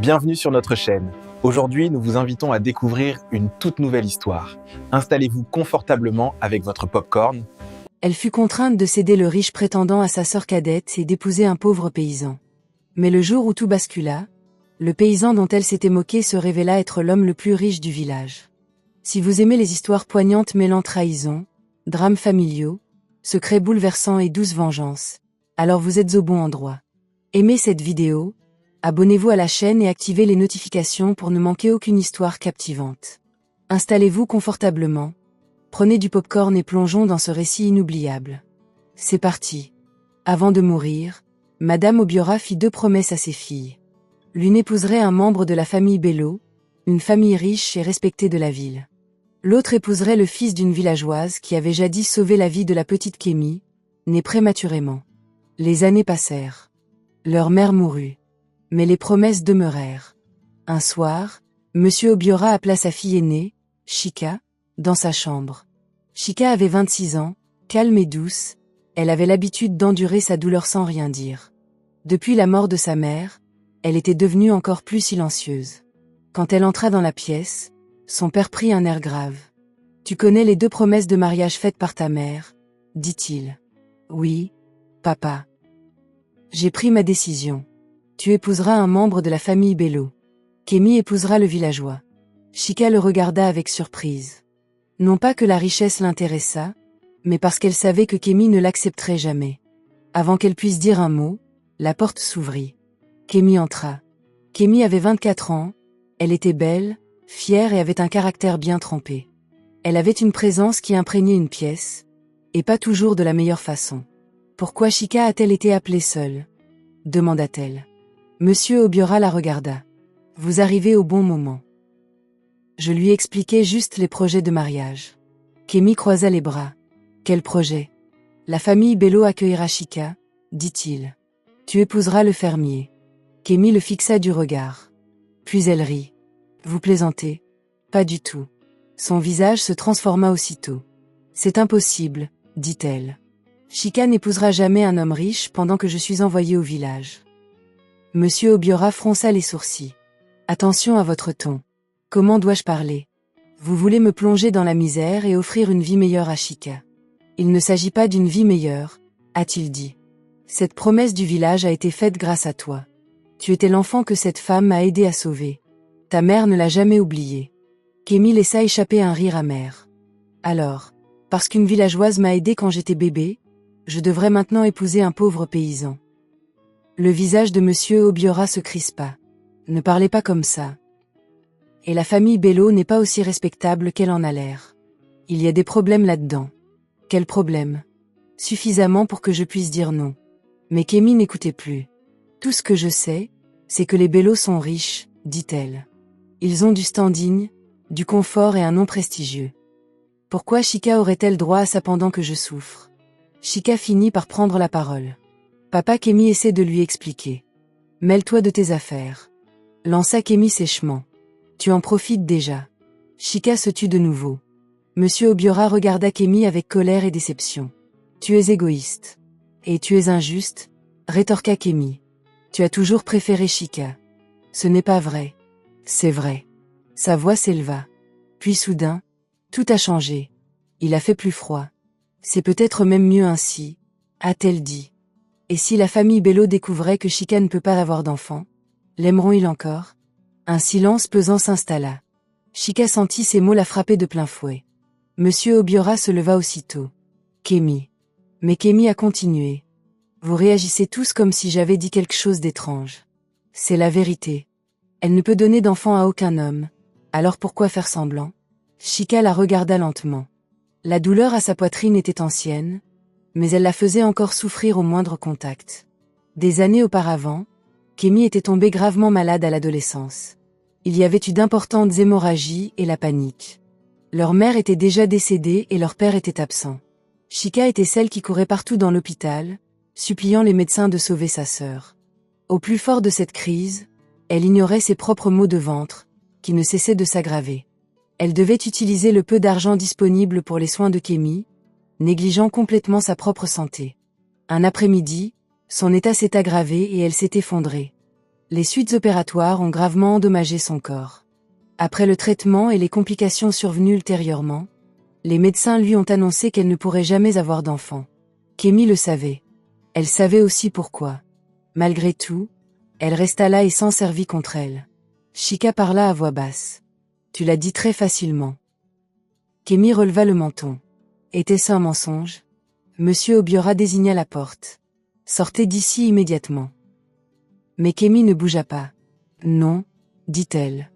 Bienvenue sur notre chaîne. Aujourd'hui, nous vous invitons à découvrir une toute nouvelle histoire. Installez-vous confortablement avec votre pop-corn. Elle fut contrainte de céder le riche prétendant à sa sœur cadette et d'épouser un pauvre paysan. Mais le jour où tout bascula, le paysan dont elle s'était moquée se révéla être l'homme le plus riche du village. Si vous aimez les histoires poignantes mêlant trahison, drames familiaux, secrets bouleversants et douce vengeance, alors vous êtes au bon endroit. Aimez cette vidéo, abonnez-vous à la chaîne et activez les notifications pour ne manquer aucune histoire captivante. Installez-vous confortablement, prenez du popcorn et plongeons dans ce récit inoubliable. C'est parti. Avant de mourir, Madame Obiora fit 2 promesses à ses filles. L'une épouserait un membre de la famille Bello, une famille riche et respectée de la ville. L'autre épouserait le fils d'une villageoise qui avait jadis sauvé la vie de la petite Kémy, née prématurément. Les années passèrent. Leur mère mourut. Mais les promesses demeurèrent. Un soir, Monsieur Obiora appela sa fille aînée, Chika, dans sa chambre. Chika avait 26 ans, calme et douce, elle avait l'habitude d'endurer sa douleur sans rien dire. Depuis la mort de sa mère, elle était devenue encore plus silencieuse. Quand elle entra dans la pièce, son père prit un air grave. « Tu connais les 2 promesses de mariage faites par ta mère ?» dit-il. « Oui, papa. J'ai pris ma décision. Tu épouseras un membre de la famille Bello. Kémy épousera le villageois. » Chika le regarda avec surprise. Non pas que la richesse l'intéressât, mais parce qu'elle savait que Kémy ne l'accepterait jamais. Avant qu'elle puisse dire un mot, la porte s'ouvrit. Kémy entra. Kémy avait 24 ans, elle était belle, fière et avait un caractère bien trempé. Elle avait une présence qui imprégnait une pièce, et pas toujours de la meilleure façon. « Pourquoi Chika a-t-elle été appelée seule ?» demanda-t-elle. Monsieur Obiora la regarda. « Vous arrivez au bon moment. Je lui expliquais juste les projets de mariage. » Kémy croisa les bras. « Quel projet ? La famille Bello accueillera Chika, dit-il. Tu épouseras le fermier. » Kémy le fixa du regard. Puis elle rit. « Vous plaisantez ? Pas du tout. » Son visage se transforma aussitôt. « C'est impossible, dit-elle. Chika n'épousera jamais un homme riche pendant que je suis envoyée au village. » Monsieur Obiora fronça les sourcils. « Attention à votre ton. Comment dois-je parler ? Vous voulez me plonger dans la misère et offrir une vie meilleure à Chika. Il ne s'agit pas d'une vie meilleure, a-t-il dit. Cette promesse du village a été faite grâce à toi. Tu étais l'enfant que cette femme m'a aidé à sauver. Ta mère ne l'a jamais oublié. » Kémy laissa échapper un rire amer. « Alors, parce qu'une villageoise m'a aidé quand j'étais bébé, je devrais maintenant épouser un pauvre paysan. » Le visage de Monsieur Obiora se crispa. « Ne parlez pas comme ça. Et la famille Bello n'est pas aussi respectable qu'elle en a l'air. Il y a des problèmes là-dedans. » « Quels problèmes ? Suffisamment pour que je puisse dire non. » Mais Kémy n'écoutait plus. « Tout ce que je sais, c'est que les Bello sont riches, dit-elle. Ils ont du standing, du confort et un nom prestigieux. Pourquoi Chika aurait-elle droit à ça pendant que je souffre ? » Chika finit par prendre la parole. Papa Kémy essaie de lui expliquer. « Mêle-toi de tes affaires. » Lança Kémy sèchement. « Tu en profites déjà. » Chika se tut de nouveau. Monsieur Obiora regarda Kémy avec colère et déception. « Tu es égoïste. Et tu es injuste, » rétorqua Kémy. « Tu as toujours préféré Chika. » « Ce n'est pas vrai. »« C'est vrai. » Sa voix s'éleva. Puis soudain, tout a changé. Il a fait plus froid. « C'est peut-être même mieux ainsi, » a-t-elle dit. « Et si la famille Bello découvrait que Chika ne peut pas avoir d'enfant, l'aimeront-ils encore ?» Un silence pesant s'installa. Chika sentit ces mots la frapper de plein fouet. Monsieur Obiora se leva aussitôt. « Kémy. » Mais Kémy a continué. « Vous réagissez tous comme si j'avais dit quelque chose d'étrange. C'est la vérité. Elle ne peut donner d'enfant à aucun homme. Alors pourquoi faire semblant ?» Chika la regarda lentement. La douleur à sa poitrine était ancienne, mais elle la faisait encore souffrir au moindre contact. Des années auparavant, Kémy était tombée gravement malade à l'adolescence. Il y avait eu d'importantes hémorragies et la panique. Leur mère était déjà décédée et leur père était absent. Chika était celle qui courait partout dans l'hôpital, suppliant les médecins de sauver sa sœur. Au plus fort de cette crise, elle ignorait ses propres maux de ventre, qui ne cessaient de s'aggraver. Elle devait utiliser le peu d'argent disponible pour les soins de Kémy, négligeant complètement sa propre santé. Un après-midi, son état s'est aggravé et elle s'est effondrée. Les suites opératoires ont gravement endommagé son corps. Après le traitement et les complications survenues ultérieurement, les médecins lui ont annoncé qu'elle ne pourrait jamais avoir d'enfant. Kémy le savait. Elle savait aussi pourquoi. Malgré tout, elle resta là et s'en servit contre elle. Chika parla à voix basse. Tu l'as dit très facilement. Kémy releva le menton. Était-ce un mensonge? Monsieur Obiora désigna la porte. Sortez d'ici immédiatement. Mais Kémy ne bougea pas. Non, dit-elle.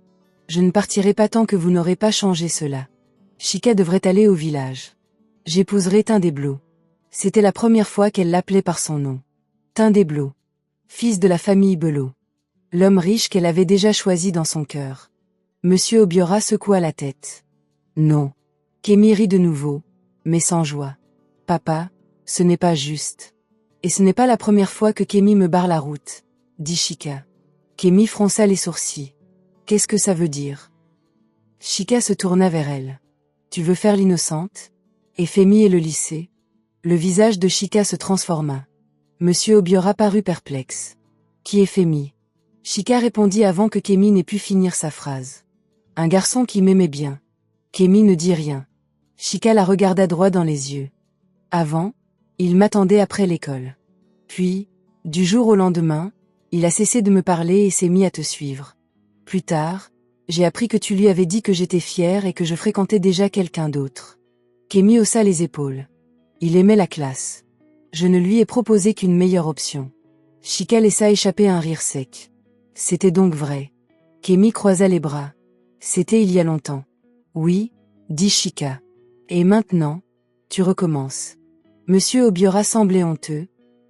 Je ne partirai pas tant que vous n'aurez pas changé cela. Chika devrait aller au village. J'épouserai Tindéblo. C'était la première fois qu'elle l'appelait par son nom. Tindéblo. Fils de la famille Belot. L'homme riche qu'elle avait déjà choisi dans son cœur. Monsieur Obiora secoua la tête. Non. Kémy rit de nouveau, mais sans joie. Papa, ce n'est pas juste. Et ce n'est pas la première fois que Kémy me barre la route, dit Chika. Kémy fronça les sourcils. Qu'est-ce que ça veut dire? Chika se tourna vers elle. Tu veux faire l'innocente? Éphémie et le lycée? Le visage de Chika se transforma. Monsieur Obiora parut perplexe. Qui est Éphémie? Chika répondit avant que Kémy n'ait pu finir sa phrase. Un garçon qui m'aimait bien. Kémy ne dit rien. Chika la regarda droit dans les yeux. Avant, il m'attendait après l'école. Puis, du jour au lendemain, il a cessé de me parler et s'est mis à te suivre. Plus tard, j'ai appris que tu lui avais dit que j'étais fière et que je fréquentais déjà quelqu'un d'autre. Kémy haussa les épaules. Il aimait la classe. Je ne lui ai proposé qu'une meilleure option. Chika laissa échapper un rire sec. C'était donc vrai. Kémy croisa les bras. C'était il y a longtemps. Oui, dit Chika. Et maintenant, tu recommences. Monsieur Obiora semblait honteux,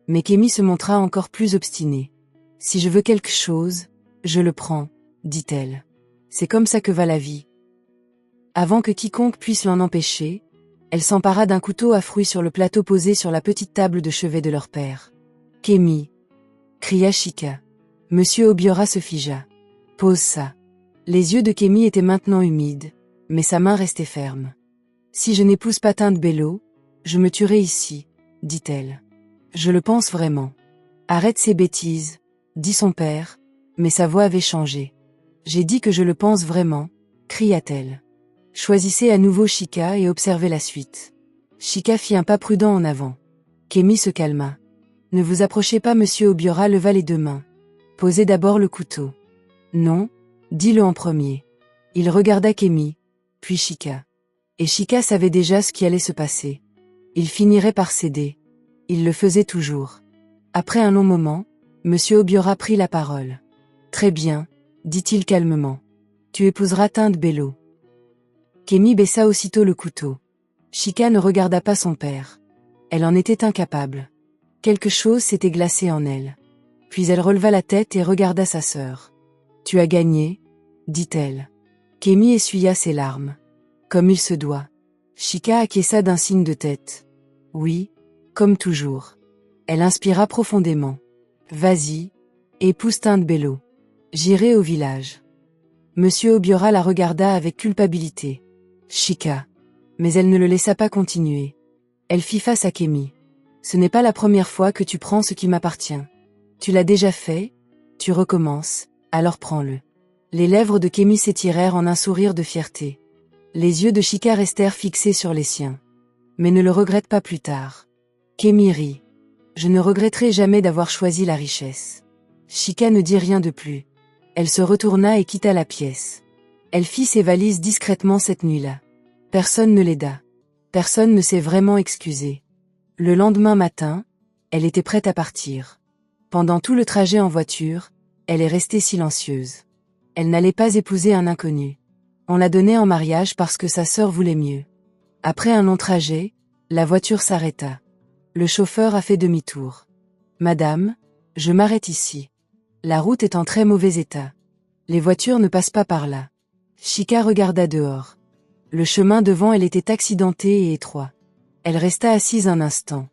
mais Kémy se montra encore plus obstinée. Si je veux quelque chose, je le prends, dit-elle. C'est comme ça que va la vie. Avant que quiconque puisse l'en empêcher, elle s'empara d'un couteau à fruits sur le plateau posé sur la petite table de chevet de leur père. Kémy, cria Chika. Monsieur Obiora se figea. Pose ça. Les yeux de Kémy étaient maintenant humides, mais sa main restait ferme. Si je n'épouse pas Tindéblo, je me tuerai ici, dit-elle. Je le pense vraiment. Arrête ces bêtises, dit son père, mais sa voix avait changé. J'ai dit que je le pense vraiment, cria-t-elle. Choisissez à nouveau Chika et observez la suite. Chika fit un pas prudent en avant. Kémy se calma. Ne vous approchez pas, monsieur Obiora leva les deux mains. Posez d'abord le couteau. Non, dis-le en premier. Il regarda Kémy, puis Chika. Et Chika savait déjà ce qui allait se passer. Il finirait par céder. Il le faisait toujours. Après un long moment, monsieur Obiora prit la parole. Très bien, dit-il calmement. Tu épouseras Tindéblo. Kémy baissa aussitôt le couteau. Chika ne regarda pas son père. Elle en était incapable. Quelque chose s'était glacé en elle. Puis elle releva la tête et regarda sa sœur. Tu as gagné, dit-elle. Kémy essuya ses larmes. Comme il se doit. Chika acquiesça d'un signe de tête. Oui, comme toujours. Elle inspira profondément. Vas-y, épouse Tindéblo. J'irai au village. Monsieur Obiora la regarda avec culpabilité. Chika. Mais elle ne le laissa pas continuer. Elle fit face à Kémy. Ce n'est pas la première fois que tu prends ce qui m'appartient. Tu l'as déjà fait, tu recommences, alors prends-le. Les lèvres de Kémy s'étirèrent en un sourire de fierté. Les yeux de Chika restèrent fixés sur les siens. Mais ne le regrette pas plus tard. Kémy rit. Je ne regretterai jamais d'avoir choisi la richesse. Chika ne dit rien de plus. Elle se retourna et quitta la pièce. Elle fit ses valises discrètement cette nuit-là. Personne ne l'aida. Personne ne s'est vraiment excusé. Le lendemain matin, elle était prête à partir. Pendant tout le trajet en voiture, elle est restée silencieuse. Elle n'allait pas épouser un inconnu. On la donnait en mariage parce que sa sœur voulait mieux. Après un long trajet, la voiture s'arrêta. Le chauffeur a fait demi-tour. Madame, je m'arrête ici. La route est en très mauvais état. Les voitures ne passent pas par là. Chika regarda dehors. Le chemin devant elle était accidenté et étroit. Elle resta assise un instant.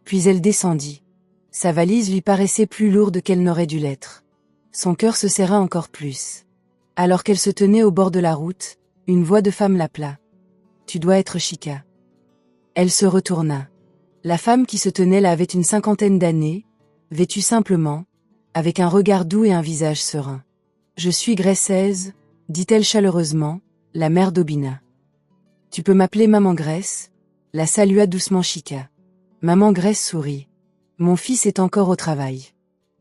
Puis elle descendit. Sa valise lui paraissait plus lourde qu'elle n'aurait dû l'être. Son cœur se serra encore plus. Alors qu'elle se tenait au bord de la route, une voix de femme l'appela. « Tu dois être Chika. » Elle se retourna. La femme qui se tenait là avait une 50aine d'années, vêtue simplement, avec un regard doux et un visage serein. Je suis Grace, dit-elle chaleureusement, la mère d'Obina. Tu peux m'appeler Maman Grace, la salua doucement Chika. Maman Grace sourit. Mon fils est encore au travail.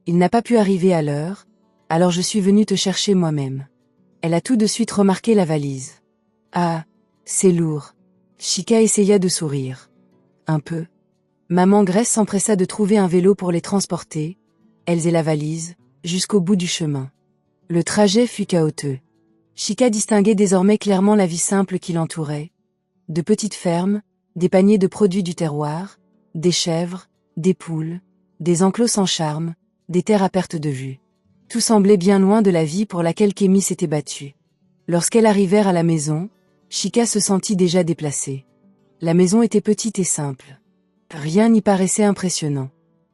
Il n'a pas pu arriver à l'heure, alors je suis venue te chercher moi-même. Elle a tout de suite remarqué la valise. Ah, c'est lourd. Chika essaya de sourire. Un peu. Maman Grace s'empressa de trouver un vélo pour les transporter, elles et la valise, jusqu'au bout du chemin. Le trajet fut chaotique. Chika distinguait désormais clairement la vie simple qui l'entourait. De petites fermes, des paniers de produits du terroir, des chèvres, des poules, des enclos sans charme, des terres à perte de vue. Tout semblait bien loin de la vie pour laquelle Kémy s'était battue. Lorsqu'elles arrivèrent à la maison, Chika se sentit déjà déplacée. La maison était petite et simple. Rien n'y paraissait impressionnant.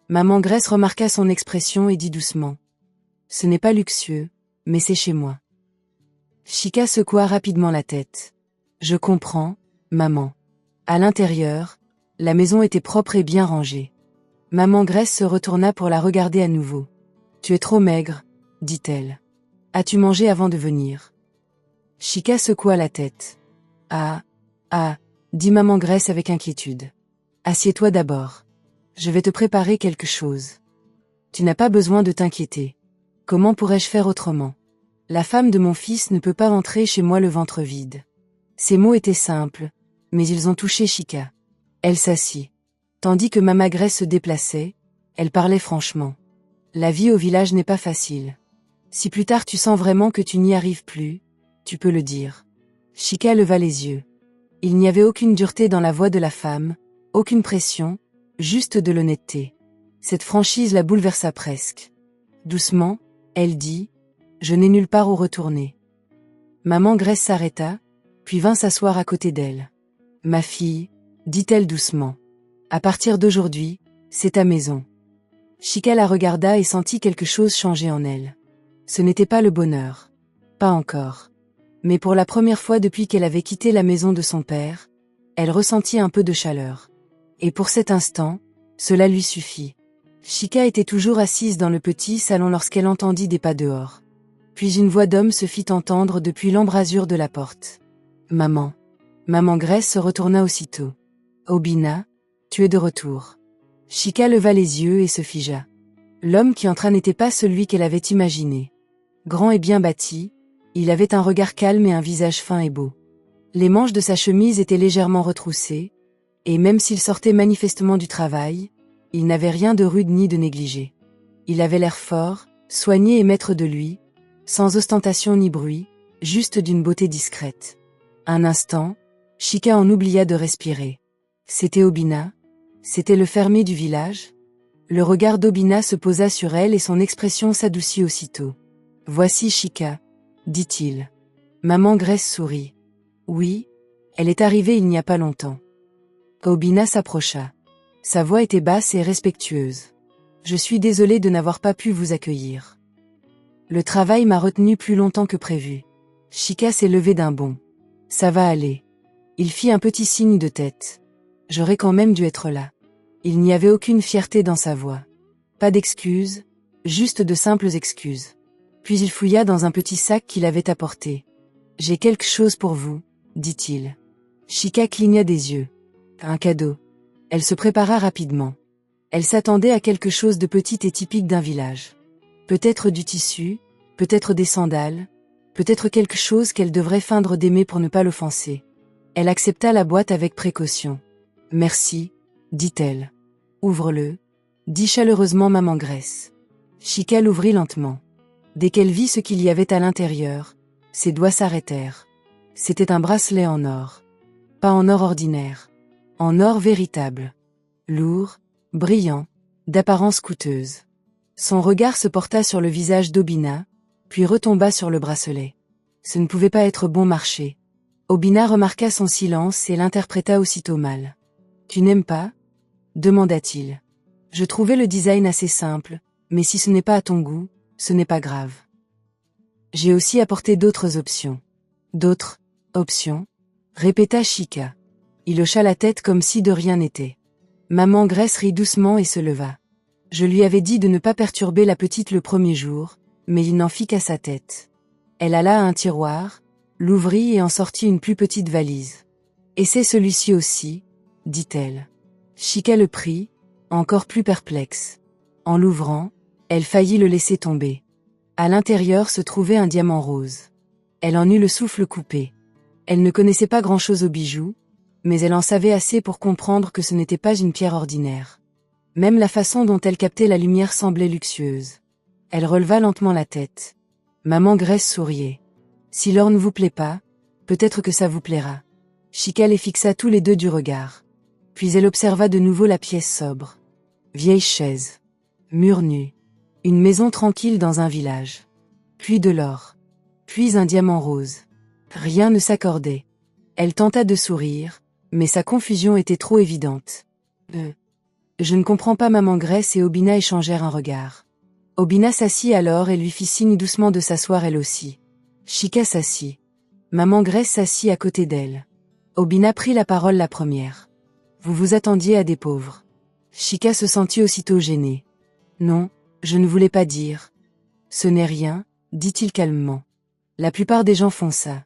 Maman Grace remarqua son expression et dit doucement. « Ce n'est pas luxueux, mais c'est chez moi. » Chika secoua rapidement la tête. « Je comprends, maman. » À l'intérieur, la maison était propre et bien rangée. Maman Grace se retourna pour la regarder à nouveau. « Tu es trop maigre, » dit-elle. « As-tu mangé avant de venir ?» Chika secoua la tête. « Ah, dit Maman Grace avec inquiétude. « Assieds-toi d'abord. Je vais te préparer quelque chose. Tu n'as pas besoin de t'inquiéter. Comment pourrais-je faire autrement? La femme de mon fils ne peut pas entrer chez moi le ventre vide. » Ces mots étaient simples, mais ils ont touché Chika. Elle s'assit. Tandis que Maman Grace se déplaçait, elle parlait franchement. La vie au village n'est pas facile. Si plus tard tu sens vraiment que tu n'y arrives plus, tu peux le dire. Chika leva les yeux. Il n'y avait aucune dureté dans la voix de la femme, aucune pression, juste de l'honnêteté. Cette franchise la bouleversa presque. Doucement, elle dit, « Je n'ai nulle part où retourner. » Maman Grace s'arrêta, puis vint s'asseoir à côté d'elle. « Ma fille, » dit-elle doucement. « À partir d'aujourd'hui, c'est ta maison. » Chika la regarda et sentit quelque chose changer en elle. Ce n'était pas le bonheur. Pas encore. Mais pour la première fois depuis qu'elle avait quitté la maison de son père, elle ressentit un peu de chaleur. Et pour cet instant, cela lui suffit. Chika était toujours assise dans le petit salon lorsqu'elle entendit des pas dehors. Puis une voix d'homme se fit entendre depuis l'embrasure de la porte. « Maman. » Maman Grace se retourna aussitôt. « Obina, tu es de retour. » Chika leva les yeux et se figea. L'homme qui entra n'était pas celui qu'elle avait imaginé. Grand et bien bâti, il avait un regard calme et un visage fin et beau. Les manches de sa chemise étaient légèrement retroussées, et même s'il sortait manifestement du travail, il n'avait rien de rude ni de négligé. Il avait l'air fort, soigné et maître de lui, sans ostentation ni bruit, juste d'une beauté discrète. Un instant, Chika en oublia de respirer. C'était Obina? C'était le fermier du village? Le regard d'Obina se posa sur elle et son expression s'adoucit aussitôt. « Voici Chika, » dit-il. Maman Grace sourit. « Oui, elle est arrivée il n'y a pas longtemps. » Obina s'approcha. Sa voix était basse et respectueuse. « Je suis désolée de n'avoir pas pu vous accueillir. Le travail m'a retenu plus longtemps que prévu. » Chika s'est levée d'un bond. « Ça va aller. » Il fit un petit signe de tête. « J'aurais quand même dû être là. » Il n'y avait aucune fierté dans sa voix. Pas d'excuses, juste de simples excuses. Puis il fouilla dans un petit sac qu'il avait apporté. « J'ai quelque chose pour vous, » dit-il. Chika cligna des yeux. Un cadeau. Elle se prépara rapidement. Elle s'attendait à quelque chose de petit et typique d'un village. Peut-être du tissu, peut-être des sandales, peut-être quelque chose qu'elle devrait feindre d'aimer pour ne pas l'offenser. Elle accepta la boîte avec précaution. « Merci, » dit-elle. « Ouvre-le, » dit chaleureusement Maman Grace. Chika l'ouvrit lentement. Dès qu'elle vit ce qu'il y avait à l'intérieur, ses doigts s'arrêtèrent. C'était un bracelet en or. Pas en or ordinaire. En or véritable. Lourd, brillant, d'apparence coûteuse. Son regard se porta sur le visage d'Obina, puis retomba sur le bracelet. Ce ne pouvait pas être bon marché. Obina remarqua son silence et l'interpréta aussitôt mal. « Tu n'aimes pas ?» demanda-t-il. « Je trouvais le design assez simple, mais si ce n'est pas à ton goût, ce n'est pas grave. J'ai aussi apporté d'autres options. »« D'autres options ?» répéta Chika. Il hocha la tête comme si de rien n'était. Maman Grace rit doucement et se leva. « Je lui avais dit de ne pas perturber la petite le premier jour, mais il n'en fit qu'à sa tête. Elle alla à un tiroir, l'ouvrit et en sortit une plus petite valise. « Et c'est celui-ci aussi, » dit-elle. Chika le prit, encore plus perplexe. En l'ouvrant, elle faillit le laisser tomber. À l'intérieur se trouvait un diamant rose. Elle en eut le souffle coupé. Elle ne connaissait pas grand-chose aux bijoux, mais elle en savait assez pour comprendre que ce n'était pas une pierre ordinaire. Même la façon dont elle captait la lumière semblait luxueuse. Elle releva lentement la tête. Maman Grace souriait. « Si l'or ne vous plaît pas, peut-être que ça vous plaira. » Chika les fixa tous les deux du regard. Puis elle observa de nouveau la pièce sobre. Vieille chaise. Mur nu. Une maison tranquille dans un village. Puis de l'or. Puis un diamant rose. Rien ne s'accordait. Elle tenta de sourire, mais sa confusion était trop évidente. Je ne comprends pas. Maman Grace et Obina échangèrent un regard. Obina s'assit alors et lui fit signe doucement de s'asseoir elle aussi. Chika s'assit. Maman Grace s'assit à côté d'elle. Obina prit la parole la première. Vous vous attendiez à des pauvres. Chika se sentit aussitôt gênée. Non, je ne voulais pas dire. Ce n'est rien, dit-il calmement. La plupart des gens font ça.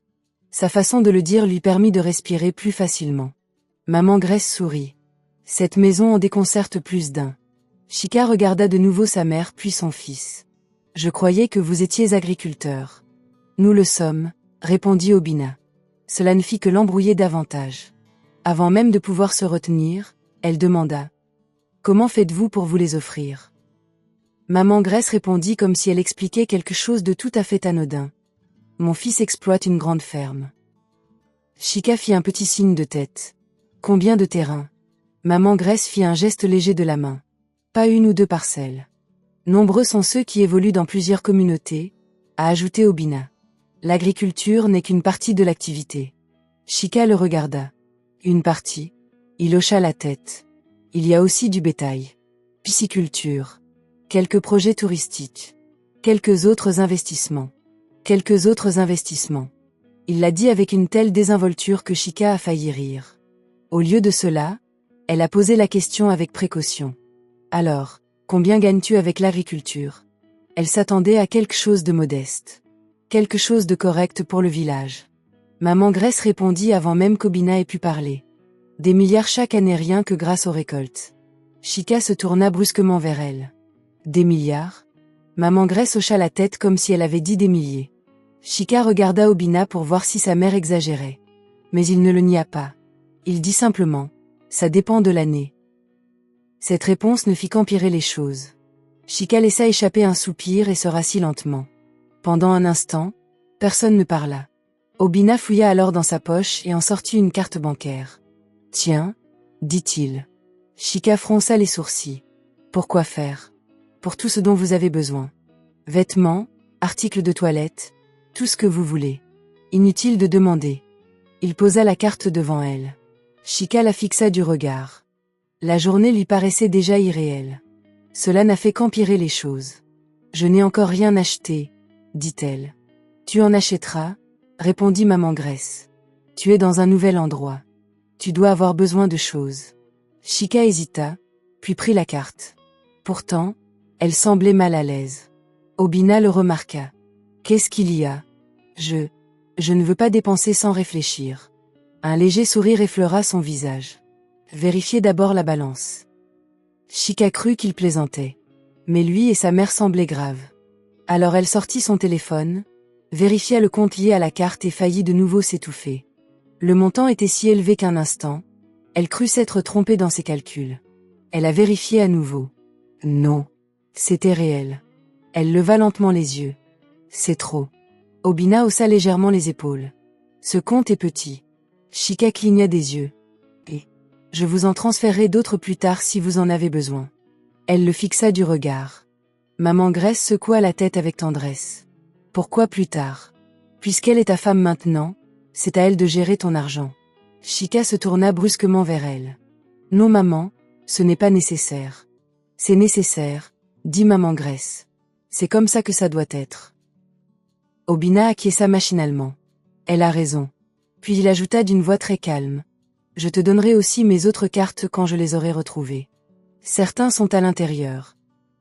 Sa façon de le dire lui permit de respirer plus facilement. Maman Grace sourit. Cette maison en déconcerte plus d'un. Chika regarda de nouveau sa mère puis son fils. Je croyais que vous étiez agriculteur. Nous le sommes, répondit Obina. Cela ne fit que l'embrouiller davantage. Avant même de pouvoir se retenir, elle demanda. Comment faites-vous pour vous les offrir? Maman Grace répondit comme si elle expliquait quelque chose de tout à fait anodin. Mon fils exploite une grande ferme. Chika fit un petit signe de tête. Combien de terrains? Maman Grace fit un geste léger de la main. Pas une ou deux parcelles. Nombreux sont ceux qui évoluent dans plusieurs communautés, a ajouté Obina. L'agriculture n'est qu'une partie de l'activité. Chika le regarda. Une partie? Il hocha la tête. Il y a aussi du bétail. Pisciculture. Quelques projets touristiques. Quelques autres investissements. Quelques autres investissements. Il l'a dit avec une telle désinvolture que Chika a failli rire. Au lieu de cela, elle a posé la question avec précaution. Alors, combien gagnes-tu avec l'agriculture? Elle s'attendait à quelque chose de modeste. Quelque chose de correct pour le village. Maman Grace répondit avant même qu'Obina ait pu parler. Des milliards chaque année rien que grâce aux récoltes. Chika se tourna brusquement vers elle. Des milliards? Maman Grace hocha la tête comme si elle avait dit des milliers. Chika regarda Obina pour voir si sa mère exagérait. Mais il ne le nia pas. Il dit simplement, ça dépend de l'année. Cette réponse ne fit qu'empirer les choses. Chika laissa échapper un soupir et se rassit lentement. Pendant un instant, personne ne parla. Obina fouilla alors dans sa poche et en sortit une carte bancaire. Tiens, dit-il. Chika fronça les sourcils. Pourquoi faire? Pour tout ce dont vous avez besoin. Vêtements, articles de toilette, tout ce que vous voulez. Inutile de demander. Il posa la carte devant elle. Chika la fixa du regard. La journée lui paraissait déjà irréelle. Cela n'a fait qu'empirer les choses. Je n'ai encore rien acheté, dit-elle. Tu en achèteras, répondit Maman Grace. Tu es dans un nouvel endroit. Tu dois avoir besoin de choses. Chika hésita, puis prit la carte. Pourtant, elle semblait mal à l'aise. Obina le remarqua. Qu'est-ce qu'il y a? Je ne veux pas dépenser sans réfléchir. Un léger sourire effleura son visage. Vérifiez d'abord la balance. Chika crut qu'il plaisantait. Mais lui et sa mère semblaient graves. Alors elle sortit son téléphone, vérifia le compte lié à la carte et faillit de nouveau s'étouffer. Le montant était si élevé qu'un instant, elle crut s'être trompée dans ses calculs. Elle a vérifié à nouveau. Non. C'était réel. Elle leva lentement les yeux. C'est trop. Obina haussa légèrement les épaules. Ce compte est petit. Chika cligna des yeux. Et je vous en transférerai d'autres plus tard si vous en avez besoin. Elle le fixa du regard. Maman Grace secoua la tête avec tendresse. Pourquoi plus tard? Puisqu'elle est ta femme maintenant, c'est à elle de gérer ton argent. Chika se tourna brusquement vers elle. Non maman, ce n'est pas nécessaire. C'est nécessaire, dit Maman Grace. C'est comme ça que ça doit être. Obina acquiesça machinalement. Elle a raison. Puis il ajouta d'une voix très calme. Je te donnerai aussi mes autres cartes quand je les aurai retrouvées. Certains sont à l'intérieur.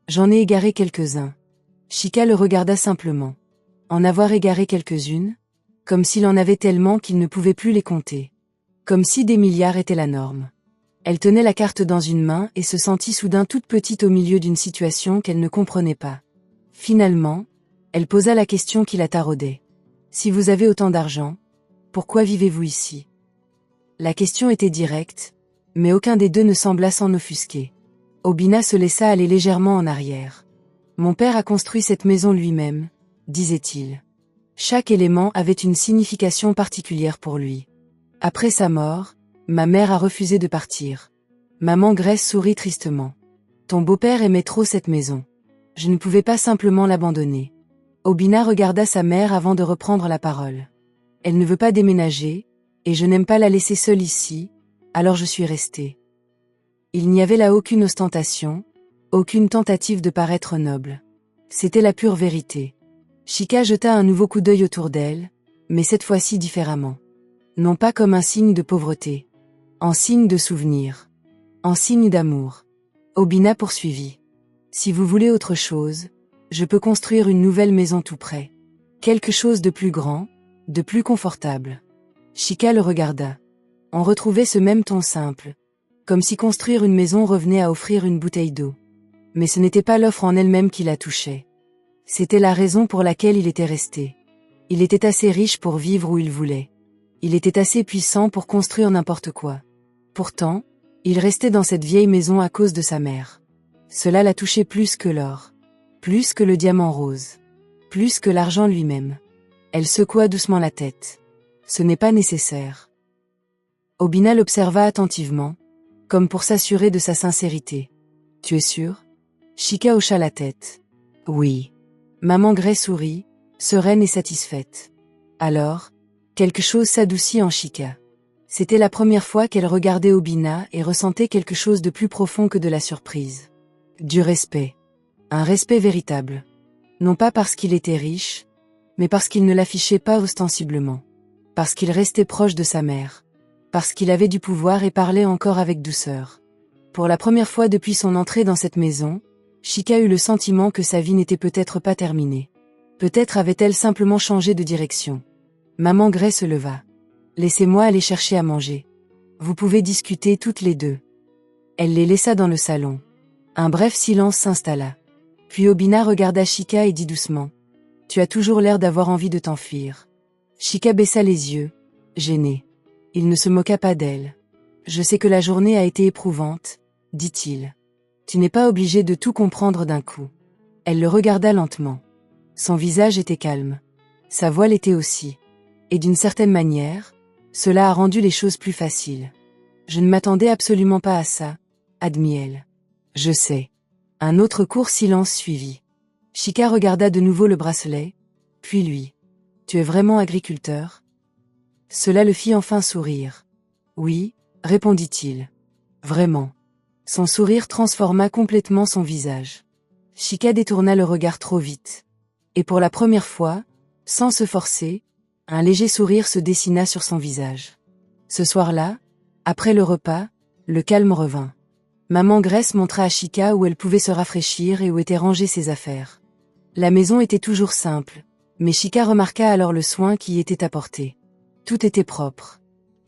J'en ai égaré quelques-uns. Chika le regarda simplement. En avoir égaré quelques-unes? Comme s'il en avait tellement qu'il ne pouvait plus les compter. Comme si des milliards étaient la norme. Elle tenait la carte dans une main et se sentit soudain toute petite au milieu d'une situation qu'elle ne comprenait pas. Finalement, elle posa la question qui la taraudait. Si vous avez autant d'argent, pourquoi vivez-vous ici? La question était directe, mais aucun des deux ne sembla s'en offusquer. Obina se laissa aller légèrement en arrière. Mon père a construit cette maison lui-même, disait-il. Chaque élément avait une signification particulière pour lui. Après sa mort, ma mère a refusé de partir. Maman Grace sourit tristement. Ton beau-père aimait trop cette maison. Je ne pouvais pas simplement l'abandonner. Obina regarda sa mère avant de reprendre la parole. Elle ne veut pas déménager, et je n'aime pas la laisser seule ici, alors je suis restée. Il n'y avait là aucune ostentation, aucune tentative de paraître noble. C'était la pure vérité. Chika jeta un nouveau coup d'œil autour d'elle, mais cette fois-ci différemment. Non pas comme un signe de pauvreté. En signe de souvenir. En signe d'amour. Obina poursuivit. Si vous voulez autre chose, je peux construire une nouvelle maison tout près. Quelque chose de plus grand, de plus confortable. Chika le regarda. On retrouvait ce même ton simple. Comme si construire une maison revenait à offrir une bouteille d'eau. Mais ce n'était pas l'offre en elle-même qui la touchait. C'était la raison pour laquelle il était resté. Il était assez riche pour vivre où il voulait. Il était assez puissant pour construire n'importe quoi. Pourtant, il restait dans cette vieille maison à cause de sa mère. Cela la touchait plus que l'or. Plus que le diamant rose. Plus que l'argent lui-même. Elle secoua doucement la tête. Ce n'est pas nécessaire. Obina l'observa attentivement, comme pour s'assurer de sa sincérité. Tu es sûr? Chika hocha la tête. Oui. Maman Grace sourit, sereine et satisfaite. Alors, quelque chose s'adoucit en Chika. C'était la première fois qu'elle regardait Obina et ressentait quelque chose de plus profond que de la surprise. Du respect. Un respect véritable. Non pas parce qu'il était riche, mais parce qu'il ne l'affichait pas ostensiblement. Parce qu'il restait proche de sa mère. Parce qu'il avait du pouvoir et parlait encore avec douceur. Pour la première fois depuis son entrée dans cette maison, Chika eut le sentiment que sa vie n'était peut-être pas terminée. Peut-être avait-elle simplement changé de direction. Maman Grace se leva. Laissez-moi aller chercher à manger. Vous pouvez discuter toutes les deux. Elle les laissa dans le salon. Un bref silence s'installa. Puis Obina regarda Chika et dit doucement. Tu as toujours l'air d'avoir envie de t'enfuir. Chika baissa les yeux, gênée. Il ne se moqua pas d'elle. Je sais que la journée a été éprouvante, dit-il. Tu n'es pas obligé de tout comprendre d'un coup. Elle le regarda lentement. Son visage était calme. Sa voix l'était aussi. Et d'une certaine manière, cela a rendu les choses plus faciles. Je ne m'attendais absolument pas à ça, admit-elle. Je sais. Un autre court silence suivit. Chika regarda de nouveau le bracelet, puis lui. Tu es vraiment agriculteur? Cela le fit enfin sourire. Oui, répondit-il. Vraiment. Son sourire transforma complètement son visage. Chika détourna le regard trop vite. Et pour la première fois, sans se forcer, un léger sourire se dessina sur son visage. Ce soir-là, après le repas, le calme revint. Maman Grace montra à Chika où elle pouvait se rafraîchir et où étaient rangées ses affaires. La maison était toujours simple, mais Chika remarqua alors le soin qui y était apporté. Tout était propre.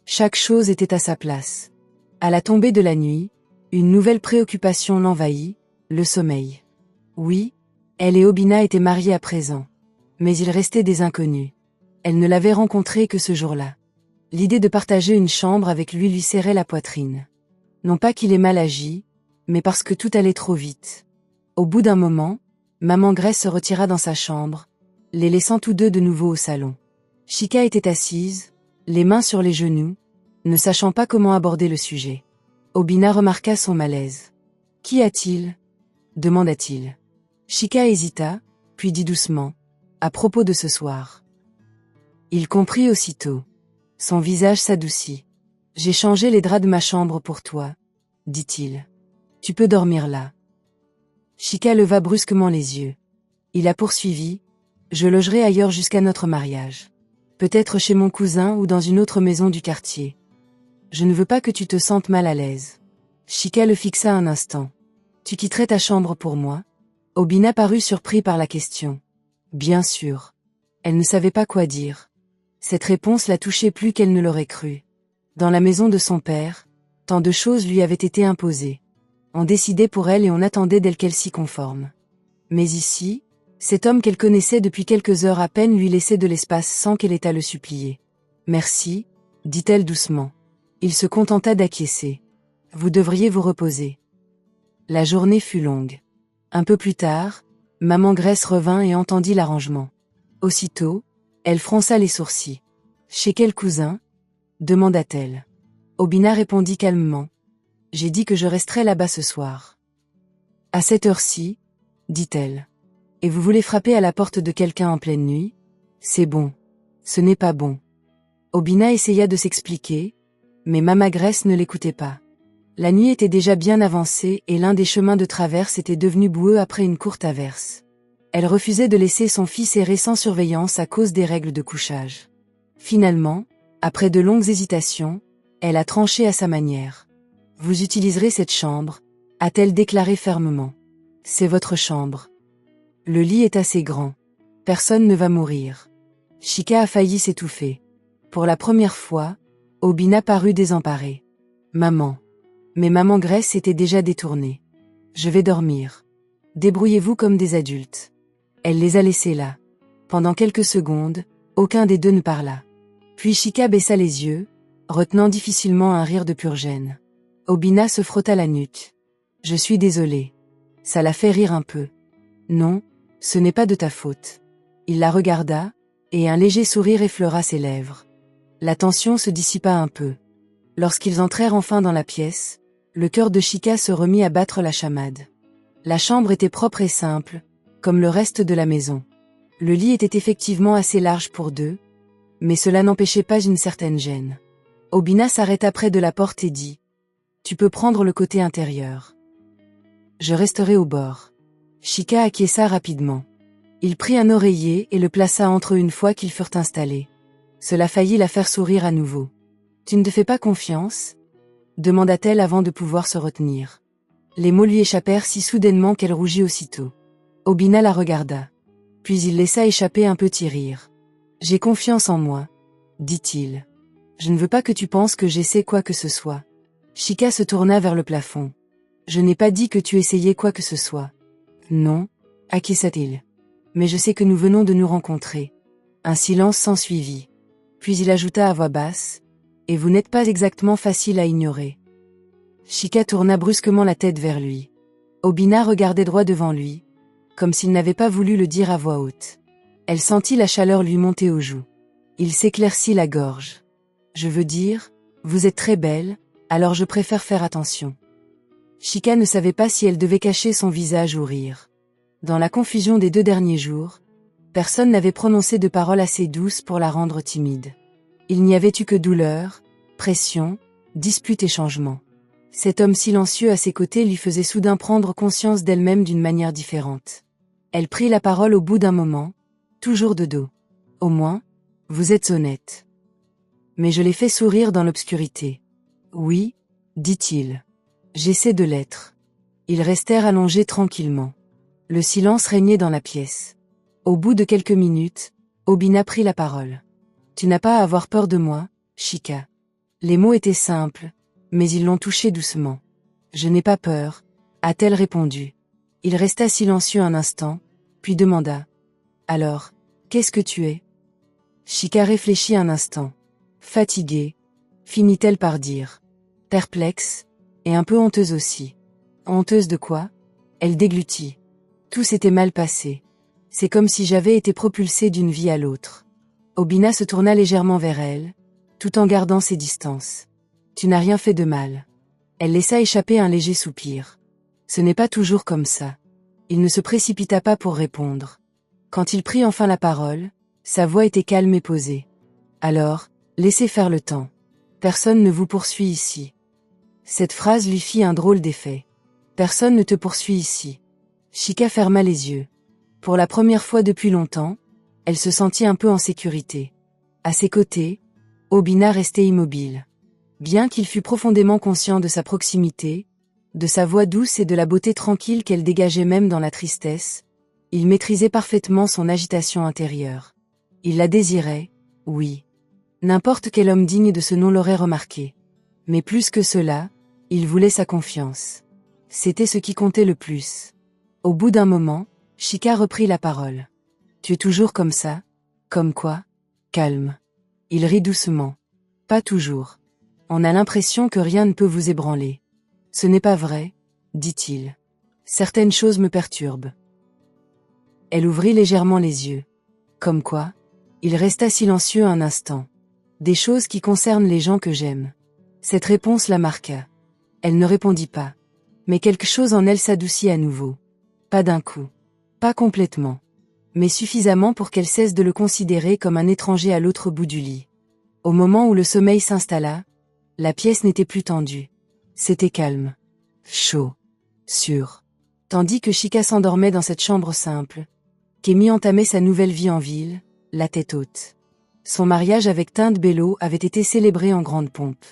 Chaque chose était à sa place. À la tombée de la nuit, une nouvelle préoccupation l'envahit, le sommeil. Oui, elle et Obina étaient mariées à présent. Mais ils restaient des inconnus. Elle ne l'avait rencontré que ce jour-là. L'idée de partager une chambre avec lui serrait la poitrine. Non pas qu'il ait mal agi, mais parce que tout allait trop vite. Au bout d'un moment, maman Grace se retira dans sa chambre, les laissant tous deux de nouveau au salon. Chika était assise, les mains sur les genoux, ne sachant pas comment aborder le sujet. Obina remarqua son malaise. « Qu'y a-t-il » demanda-t-il. Chika hésita, puis dit doucement. « À propos de ce soir. » Il comprit aussitôt. Son visage s'adoucit. « J'ai changé les draps de ma chambre pour toi, » dit-il. « Tu peux dormir là. » Chika leva brusquement les yeux. Il a poursuivi. « Je logerai ailleurs jusqu'à notre mariage. Peut-être chez mon cousin ou dans une autre maison du quartier. Je ne veux pas que tu te sentes mal à l'aise. » Chika le fixa un instant. « Tu quitterais ta chambre pour moi » Obina parut surpris par la question. Bien sûr. Elle ne savait pas quoi dire. Cette réponse la touchait plus qu'elle ne l'aurait cru. Dans la maison de son père, tant de choses lui avaient été imposées. On décidait pour elle et on attendait d'elle qu'elle s'y conforme. Mais ici, cet homme qu'elle connaissait depuis quelques heures à peine lui laissait de l'espace sans qu'elle ait à le supplier. « Merci », dit-elle doucement. Il se contenta d'acquiescer. « Vous devriez vous reposer. » La journée fut longue. Un peu plus tard, maman Grace revint et entendit l'arrangement. Aussitôt, elle fronça les sourcils. « Chez quel cousin ?» demanda-t-elle. Obina répondit calmement. « J'ai dit que je resterais là-bas ce soir. »« À cette heure-ci » dit-elle. « Et vous voulez frapper à la porte de quelqu'un en pleine nuit ? C'est bon. Ce n'est pas bon. » Obina essaya de s'expliquer, mais Mama Grace ne l'écoutait pas. La nuit était déjà bien avancée et l'un des chemins de traverse était devenu boueux après une courte averse. Elle refusait de laisser son fils errer sans surveillance à cause des règles de couchage. Finalement, après de longues hésitations, elle a tranché à sa manière. « Vous utiliserez cette chambre », a-t-elle déclaré fermement. « C'est votre chambre. Le lit est assez grand. Personne ne va mourir. » Chika a failli s'étouffer. Pour la première fois, Obina parut désemparée. « Maman. » Mais maman Grace était déjà détournée. « Je vais dormir. Débrouillez-vous comme des adultes. » Elle les a laissés là. Pendant quelques secondes, aucun des deux ne parla. Puis Chika baissa les yeux, retenant difficilement un rire de pure gêne. Obina se frotta la nuque. « Je suis désolée. » Ça la fait rire un peu. « Non, ce n'est pas de ta faute. » Il la regarda, et un léger sourire effleura ses lèvres. La tension se dissipa un peu. Lorsqu'ils entrèrent enfin dans la pièce, le cœur de Chika se remit à battre la chamade. La chambre était propre et simple, comme le reste de la maison. Le lit était effectivement assez large pour deux, mais cela n'empêchait pas une certaine gêne. Obina s'arrêta près de la porte et dit « Tu peux prendre le côté intérieur. Je resterai au bord. » Chika acquiesça rapidement. Il prit un oreiller et le plaça entre eux une fois qu'ils furent installés. Cela faillit la faire sourire à nouveau. « Tu ne te fais pas confiance ?» demanda-t-elle avant de pouvoir se retenir. Les mots lui échappèrent si soudainement qu'elle rougit aussitôt. Obina la regarda. Puis il laissa échapper un petit rire. « J'ai confiance en moi, » dit-il. « Je ne veux pas que tu penses que j'essaie quoi que ce soit. » Chika se tourna vers le plafond. « Je n'ai pas dit que tu essayais quoi que ce soit. »« Non, » acquiesça-t-il. « Mais je sais que nous venons de nous rencontrer. » Un silence s'ensuivit. Puis il ajouta à voix basse. « Et vous n'êtes pas exactement facile à ignorer. » Chika tourna brusquement la tête vers lui. Obina regardait droit devant lui, comme s'il n'avait pas voulu le dire à voix haute. Elle sentit la chaleur lui monter aux joues. Il s'éclaircit la gorge. « Je veux dire, vous êtes très belle, alors je préfère faire attention. » Chika ne savait pas si elle devait cacher son visage ou rire. Dans la confusion des 2 derniers jours, personne n'avait prononcé de paroles assez douces pour la rendre timide. Il n'y avait eu que douleur, pression, dispute et changement. Cet homme silencieux à ses côtés lui faisait soudain prendre conscience d'elle-même d'une manière différente. Elle prit la parole au bout d'un moment, toujours de dos. « Au moins, vous êtes honnête. » Mais je l'ai fait sourire dans l'obscurité. « Oui, » dit-il. « J'essaie de l'être. » Ils restèrent allongés tranquillement. Le silence régnait dans la pièce. Au bout de quelques minutes, Obina prit la parole. « Tu n'as pas à avoir peur de moi, Chika. » Les mots étaient simples, mais ils l'ont touchée doucement. « Je n'ai pas peur, » a-t-elle répondu. Il resta silencieux un instant, puis demanda. « Alors, qu'est-ce que tu es ?» Chika réfléchit un instant. Fatiguée, finit-elle par dire. Perplexe, et un peu honteuse aussi. Honteuse de quoi ? Elle déglutit. Tout s'était mal passé. C'est comme si j'avais été propulsée d'une vie à l'autre. Obina se tourna légèrement vers elle, tout en gardant ses distances. Tu n'as rien fait de mal. Elle laissa échapper un léger soupir. Ce n'est pas toujours comme ça. Il ne se précipita pas pour répondre. Quand il prit enfin la parole, sa voix était calme et posée. Alors, laissez faire le temps. Personne ne vous poursuit ici. Cette phrase lui fit un drôle d'effet. Personne ne te poursuit ici. Chika ferma les yeux. Pour la première fois depuis longtemps, elle se sentit un peu en sécurité. À ses côtés, Obina restait immobile. Bien qu'il fût profondément conscient de sa proximité, De sa voix douce et de la beauté tranquille qu'elle dégageait même dans la tristesse, il maîtrisait parfaitement son agitation intérieure. Il la désirait, oui. N'importe quel homme digne de ce nom l'aurait remarqué. Mais plus que cela, il voulait sa confiance. C'était ce qui comptait le plus. Au bout d'un moment, Chika reprit la parole. « Tu es toujours comme ça ? Comme quoi ? Calme. » Il rit doucement. « Pas toujours. On a l'impression que rien ne peut vous ébranler. »« Ce n'est pas vrai, » dit-il. « Certaines choses me perturbent. » Elle ouvrit légèrement les yeux. « Comme quoi ? » Il resta silencieux un instant. « Des choses qui concernent les gens que j'aime. » Cette réponse la marqua. Elle ne répondit pas. Mais quelque chose en elle s'adoucit à nouveau. Pas d'un coup. Pas complètement. Mais suffisamment pour qu'elle cesse de le considérer comme un étranger à l'autre bout du lit. Au moment où le sommeil s'installa, la pièce n'était plus tendue. C'était calme. Chaud. Sûr. Tandis que Chika s'endormait dans cette chambre simple, Kémy entamait sa nouvelle vie en ville, la tête haute. Son mariage avec Tinde Bello avait été célébré en grande pompe.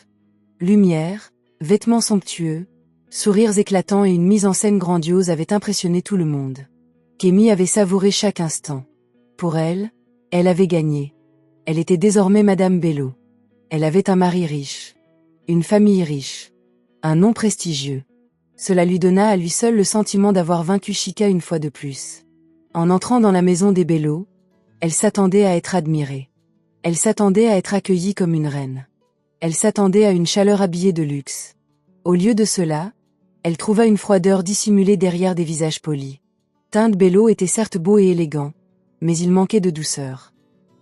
Lumière, vêtements somptueux, sourires éclatants et une mise en scène grandiose avaient impressionné tout le monde. Kémy avait savouré chaque instant. Pour elle, elle avait gagné. Elle était désormais Madame Bello. Elle avait un mari riche. Une famille riche. Un nom prestigieux. Cela lui donna à lui seul le sentiment d'avoir vaincu Chika une fois de plus. En entrant dans la maison des Bello, elle s'attendait à être admirée. Elle s'attendait à être accueillie comme une reine. Elle s'attendait à une chaleur habillée de luxe. Au lieu de cela, elle trouva une froideur dissimulée derrière des visages polis. Tinde Bello était certes beau et élégant, mais il manquait de douceur.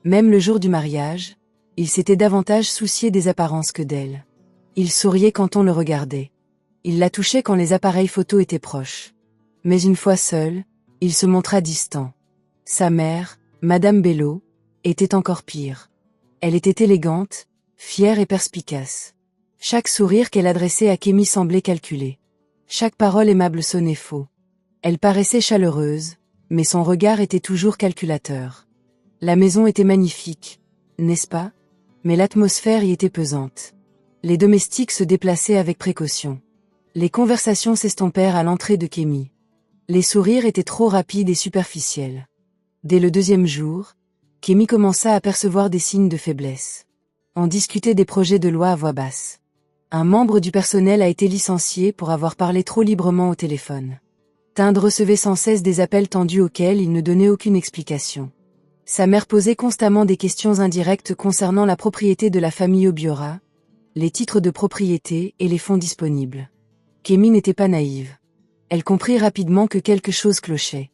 Même le jour du mariage, il s'était davantage soucié des apparences que d'elle. Il souriait quand on le regardait. Il la touchait quand les appareils photo étaient proches. Mais une fois seul, il se montra distant. Sa mère, Madame Bello, était encore pire. Elle était élégante, fière et perspicace. Chaque sourire qu'elle adressait à Kémy semblait calculé. Chaque parole aimable sonnait faux. Elle paraissait chaleureuse, mais son regard était toujours calculateur. La maison était magnifique, n'est-ce pas? Mais l'atmosphère y était pesante. Les domestiques se déplaçaient avec précaution. Les conversations s'estompèrent à l'entrée de Kémy. Les sourires étaient trop rapides et superficiels. Dès le deuxième jour, Kémy commença à percevoir des signes de faiblesse. On discutait des projets de loi à voix basse. Un membre du personnel a été licencié pour avoir parlé trop librement au téléphone. Tinde recevait sans cesse des appels tendus auxquels il ne donnait aucune explication. Sa mère posait constamment des questions indirectes concernant la propriété de la famille Obiora, les titres de propriété et les fonds disponibles. Kémy n'était pas naïve. Elle comprit rapidement que quelque chose clochait.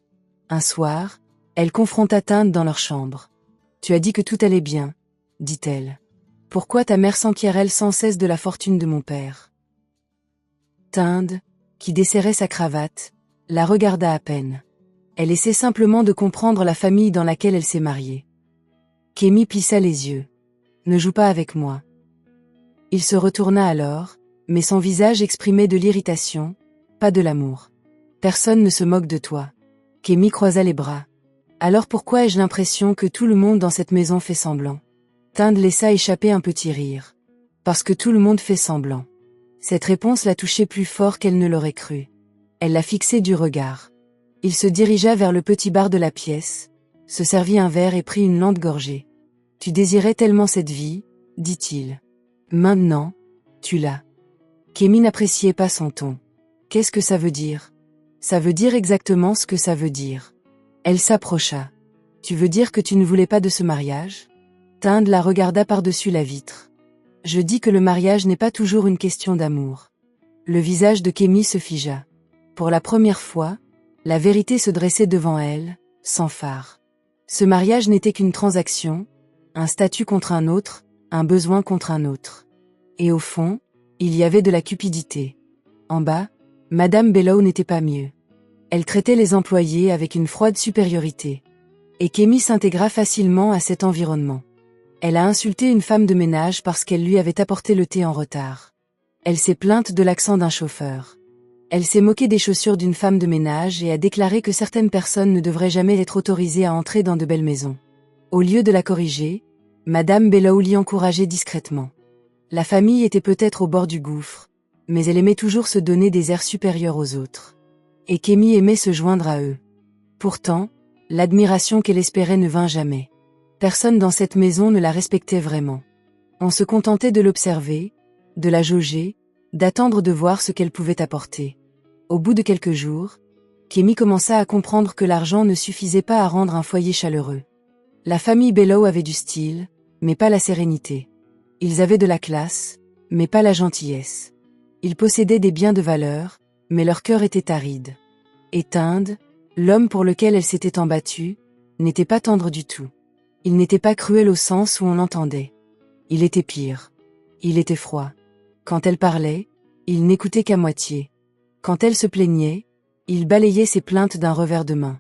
Un soir, elle confronta Tinde dans leur chambre. « Tu as dit que tout allait bien, » dit-elle. « Pourquoi ta mère s'enquiert-elle sans cesse de la fortune de mon père ?» Tinde, qui desserrait sa cravate, la regarda à peine. Elle essaie simplement de comprendre la famille dans laquelle elle s'est mariée. Kémy plissa les yeux. « Ne joue pas avec moi. » Il se retourna alors, mais son visage exprimait de l'irritation, pas de l'amour. « Personne ne se moque de toi. » Kémy croisa les bras. « Alors pourquoi ai-je l'impression que tout le monde dans cette maison fait semblant ?» Tinde laissa échapper un petit rire. « Parce que tout le monde fait semblant. » Cette réponse la touchait plus fort qu'elle ne l'aurait cru. Elle la fixait du regard. Il se dirigea vers le petit bar de la pièce, se servit un verre et prit une lente gorgée. « Tu désirais tellement cette vie, » dit-il. « Maintenant, tu l'as. » Kémy n'appréciait pas son ton. « Qu'est-ce que ça veut dire ? » « Ça veut dire exactement ce que ça veut dire. » Elle s'approcha. « Tu veux dire que tu ne voulais pas de ce mariage ?» Tinde la regarda par-dessus la vitre. « Je dis que le mariage n'est pas toujours une question d'amour. » Le visage de Kémy se figea. Pour la première fois, la vérité se dressait devant elle, sans phare. Ce mariage n'était qu'une transaction, un statut contre un autre, un besoin contre un autre. Et au fond, il y avait de la cupidité. En bas, Madame Bello n'était pas mieux. Elle traitait les employés avec une froide supériorité. Et Kémy s'intégra facilement à cet environnement. Elle a insulté une femme de ménage parce qu'elle lui avait apporté le thé en retard. Elle s'est plainte de l'accent d'un chauffeur. Elle s'est moquée des chaussures d'une femme de ménage et a déclaré que certaines personnes ne devraient jamais être autorisées à entrer dans de belles maisons. Au lieu de la corriger, Madame Bello l'y encourageait discrètement. La famille était peut-être au bord du gouffre, mais elle aimait toujours se donner des airs supérieurs aux autres. Et Kémy aimait se joindre à eux. Pourtant, l'admiration qu'elle espérait ne vint jamais. Personne dans cette maison ne la respectait vraiment. On se contentait de l'observer, de la jauger, d'attendre de voir ce qu'elle pouvait apporter. Au bout de quelques jours, Kémy commença à comprendre que l'argent ne suffisait pas à rendre un foyer chaleureux. La famille Bellow avait du style, mais pas la sérénité. Ils avaient de la classe, mais pas la gentillesse. Ils possédaient des biens de valeur, mais leur cœur était aride. Et Tinde, l'homme pour lequel elle s'était embattue, n'était pas tendre du tout. Il n'était pas cruel au sens où on l'entendait. Il était pire. Il était froid. Quand elle parlait, il n'écoutait qu'à moitié. Quand elle se plaignait, il balayait ses plaintes d'un revers de main.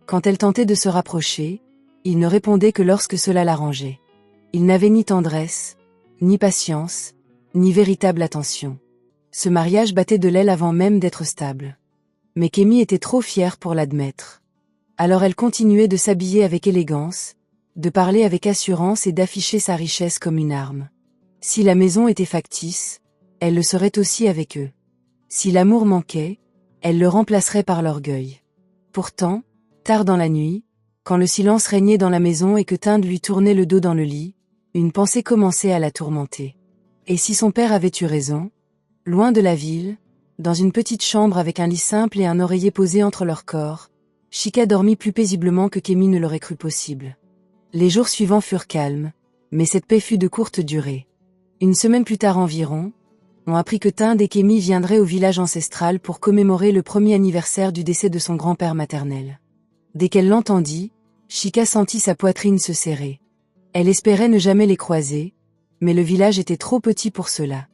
Quand elle tentait de se rapprocher, il ne répondait que lorsque cela l'arrangeait. Il n'avait ni tendresse, ni patience, ni véritable attention. Ce mariage battait de l'aile avant même d'être stable. Mais Kémy était trop fière pour l'admettre. Alors elle continuait de s'habiller avec élégance, de parler avec assurance et d'afficher sa richesse comme une arme. Si la maison était factice, elle le serait aussi avec eux. Si l'amour manquait, elle le remplacerait par l'orgueil. Pourtant, tard dans la nuit, quand le silence régnait dans la maison et que Tinde lui tournait le dos dans le lit, une pensée commençait à la tourmenter. Et si son père avait eu raison, loin de la ville, dans une petite chambre avec un lit simple et un oreiller posé entre leurs corps, Chika dormit plus paisiblement que Kémy ne l'aurait cru possible. Les jours suivants furent calmes, mais cette paix fut de courte durée. Une semaine plus tard environ, on apprit que Tinde et Kémy viendraient au village ancestral pour commémorer le premier anniversaire du décès de son grand-père maternel. Dès qu'elle l'entendit, Chika sentit sa poitrine se serrer. Elle espérait ne jamais les croiser, mais le village était trop petit pour cela.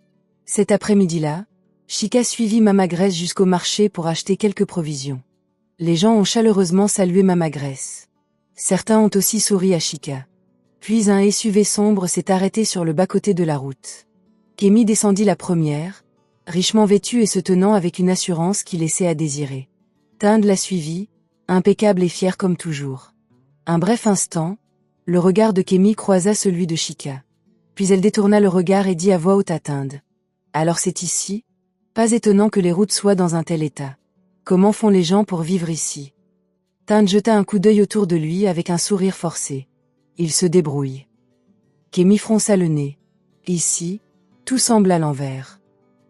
Cet après-midi-là, Chika suivit Mama Grace jusqu'au marché pour acheter quelques provisions. Les gens ont chaleureusement salué Mama Grace. Certains ont aussi souri à Chika. Puis un SUV sombre s'est arrêté sur le bas-côté de la route. Kémy descendit la première, richement vêtue et se tenant avec une assurance qui laissait à désirer. Tinde la suivit, impeccable et fière comme toujours. Un bref instant, le regard de Kémy croisa celui de Chika. Puis elle détourna le regard et dit à voix haute à Tinde. « Alors c'est ici ? Pas étonnant que les routes soient dans un tel état. Comment font les gens pour vivre ici ?» Tinde jeta un coup d'œil autour de lui avec un sourire forcé. Il se débrouille. Kémy fronça le nez. Ici, tout semble à l'envers.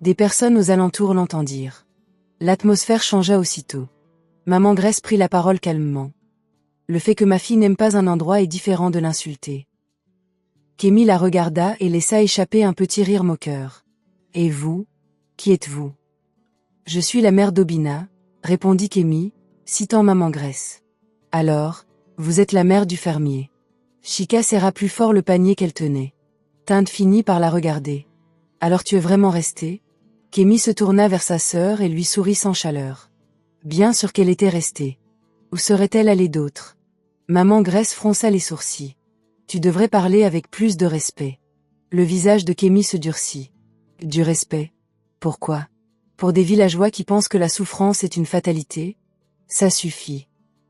Des personnes aux alentours l'entendirent. L'atmosphère changea aussitôt. Maman Grace prit la parole calmement. Le fait que ma fille n'aime pas un endroit est différent de l'insulter. Kémy la regarda et laissa échapper un petit rire moqueur. Et vous, qui êtes-vous ? Je suis la mère d'Obina, répondit Kémy, citant Maman Grace. Alors, vous êtes la mère du fermier. Chika serra plus fort le panier qu'elle tenait. Tinde finit par la regarder. Alors tu es vraiment restée ? Kémy se tourna vers sa sœur et lui sourit sans chaleur. Bien sûr qu'elle était restée. Où serait-elle allée d'autre ? Maman Grace fronça les sourcils. Tu devrais parler avec plus de respect. Le visage de Kémy se durcit. Du respect ? Pourquoi ? Pour des villageois qui pensent que la souffrance est une fatalité ? Ça suffit.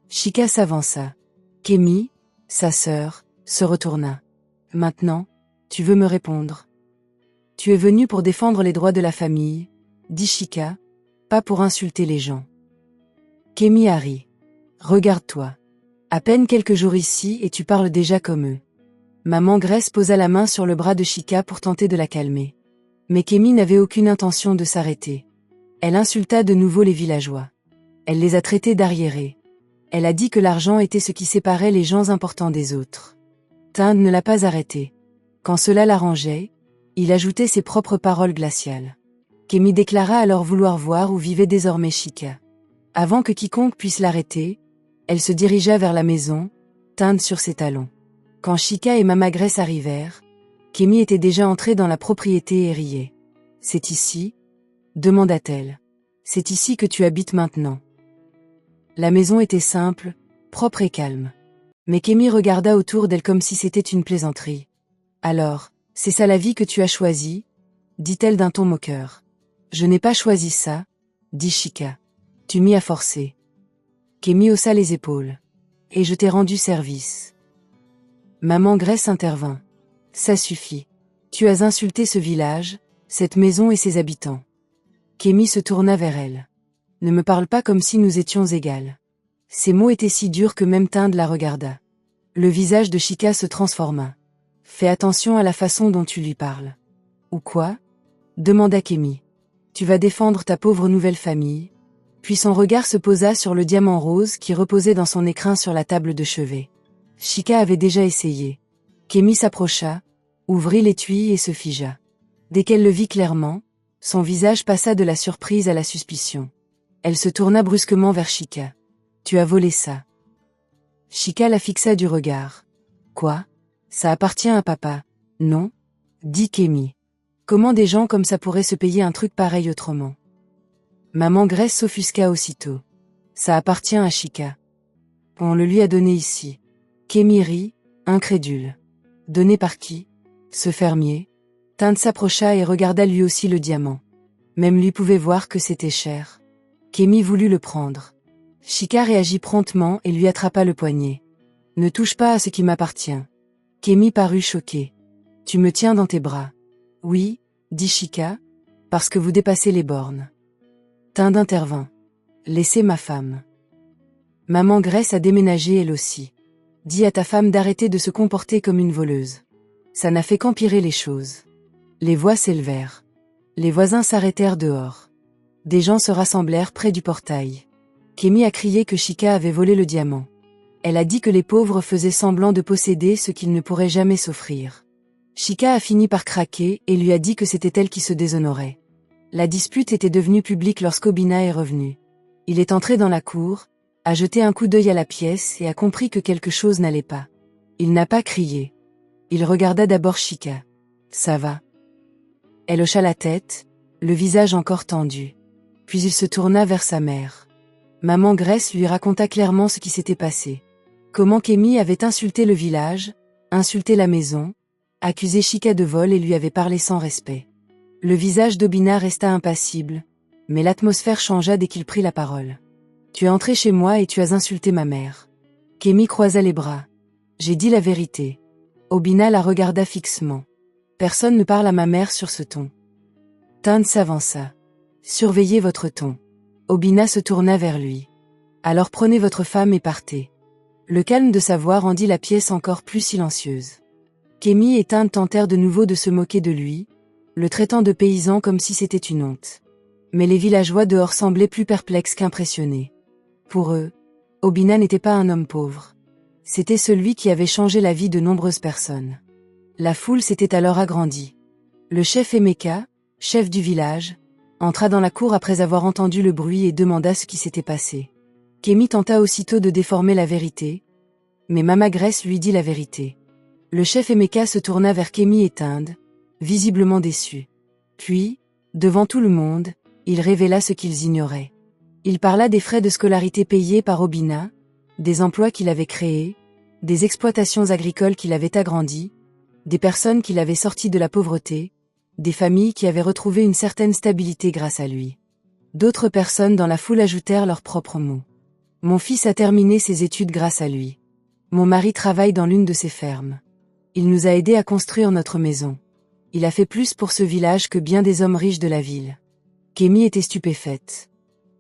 Chika s'avança. Kémy, sa sœur, se retourna. Maintenant, tu veux me répondre ? Tu es venue pour défendre les droits de la famille, dit Chika, pas pour insulter les gens. Kémy a ri. Regarde-toi. À peine quelques jours ici et tu parles déjà comme eux. Maman Grace posa la main sur le bras de Chika pour tenter de la calmer. Mais Kémy n'avait aucune intention de s'arrêter. Elle insulta de nouveau les villageois. Elle les a traités d'arriérés. Elle a dit que l'argent était ce qui séparait les gens importants des autres. Tinde ne l'a pas arrêté. Quand cela l'arrangeait, il ajoutait ses propres paroles glaciales. Kémy déclara alors vouloir voir où vivait désormais Chika. Avant que quiconque puisse l'arrêter, elle se dirigea vers la maison, Tinde sur ses talons. Quand Chika et Mama Grace arrivèrent, Kémy était déjà entrée dans la propriété et riait. « C'est ici ?» demanda-t-elle. « C'est ici que tu habites maintenant. » La maison était simple, propre et calme. Mais Kémy regarda autour d'elle comme si c'était une plaisanterie. « Alors, c'est ça la vie que tu as choisie ?» dit-elle d'un ton moqueur. « Je n'ai pas choisi ça, » dit Chika. « Tu m'y as forcé. » Kémy haussa les épaules. « Et je t'ai rendu service. » Maman Grace intervint. « Ça suffit. Tu as insulté ce village, cette maison et ses habitants. Kémy se tourna vers elle. Ne me parle pas comme si nous étions égales. Ces mots étaient si durs que même Tinde la regarda. Le visage de Chika se transforma. Fais attention à la façon dont tu lui parles. Ou quoi? Demanda Kémy. Tu vas défendre ta pauvre nouvelle famille? Puis son regard se posa sur le diamant rose qui reposait dans son écrin sur la table de chevet. Chika avait déjà essayé. Kémy s'approcha, ouvrit l'étui et se figea. Dès qu'elle le vit clairement, son visage passa de la surprise à la suspicion. Elle se tourna brusquement vers Chika. Tu as volé ça. Chika la fixa du regard. Quoi? Ça appartient à papa, non? Dit Kémy. Comment des gens comme ça pourraient se payer un truc pareil autrement? Maman Grace s'offusqua aussitôt. Ça appartient à Chika. On le lui a donné ici. Kémy rit, incrédule. Donné par qui? Ce fermier? Tinde s'approcha et regarda lui aussi le diamant. Même lui pouvait voir que c'était cher. Kémy voulut le prendre. Chika réagit promptement et lui attrapa le poignet. Ne touche pas à ce qui m'appartient. Kémy parut choqué. Tu me tiens dans tes bras. Oui, dit Chika, parce que vous dépassez les bornes. Tinde intervint. Laissez ma femme. Maman Grace a déménagé elle aussi. Dis à ta femme d'arrêter de se comporter comme une voleuse. Ça n'a fait qu'empirer les choses. Les voix s'élevèrent. Les voisins s'arrêtèrent dehors. Des gens se rassemblèrent près du portail. Kémy a crié que Chika avait volé le diamant. Elle a dit que les pauvres faisaient semblant de posséder ce qu'ils ne pourraient jamais s'offrir. Chika a fini par craquer et lui a dit que c'était elle qui se déshonorait. La dispute était devenue publique lorsqu'Obina est revenu. Il est entré dans la cour, a jeté un coup d'œil à la pièce et a compris que quelque chose n'allait pas. Il n'a pas crié. Il regarda d'abord Chika. Ça va. Elle hocha la tête, le visage encore tendu. Puis il se tourna vers sa mère. Maman Grace lui raconta clairement ce qui s'était passé. Comment Kémy avait insulté le village, insulté la maison, accusé Chika de vol et lui avait parlé sans respect. Le visage d'Obina resta impassible, mais l'atmosphère changea dès qu'il prit la parole. Tu es entré chez moi et tu as insulté ma mère. Kémy croisa les bras. J'ai dit la vérité. Obina la regarda fixement. Personne ne parle à ma mère sur ce ton. Tinde s'avança. Surveillez votre ton. Obina se tourna vers lui. Alors prenez votre femme et partez. Le calme de sa voix rendit la pièce encore plus silencieuse. Kémy et Tinde tentèrent de nouveau de se moquer de lui, le traitant de paysan comme si c'était une honte. Mais les villageois dehors semblaient plus perplexes qu'impressionnés. Pour eux, Obina n'était pas un homme pauvre. C'était celui qui avait changé la vie de nombreuses personnes. La foule s'était alors agrandie. Le chef Emeka, chef du village, entra dans la cour après avoir entendu le bruit et demanda ce qui s'était passé. Kémy tenta aussitôt de déformer la vérité, mais Mama Grace lui dit la vérité. Le chef Emeka se tourna vers Kémy et Tinde, visiblement déçu. Puis, devant tout le monde, il révéla ce qu'ils ignoraient. Il parla des frais de scolarité payés par Obina, des emplois qu'il avait créés, des exploitations agricoles qu'il avait agrandies, des personnes qu'il avait sorties de la pauvreté, des familles qui avaient retrouvé une certaine stabilité grâce à lui. D'autres personnes dans la foule ajoutèrent leurs propres mots. Mon fils a terminé ses études grâce à lui. Mon mari travaille dans l'une de ses fermes. Il nous a aidés à construire notre maison. Il a fait plus pour ce village que bien des hommes riches de la ville. Kémy était stupéfaite.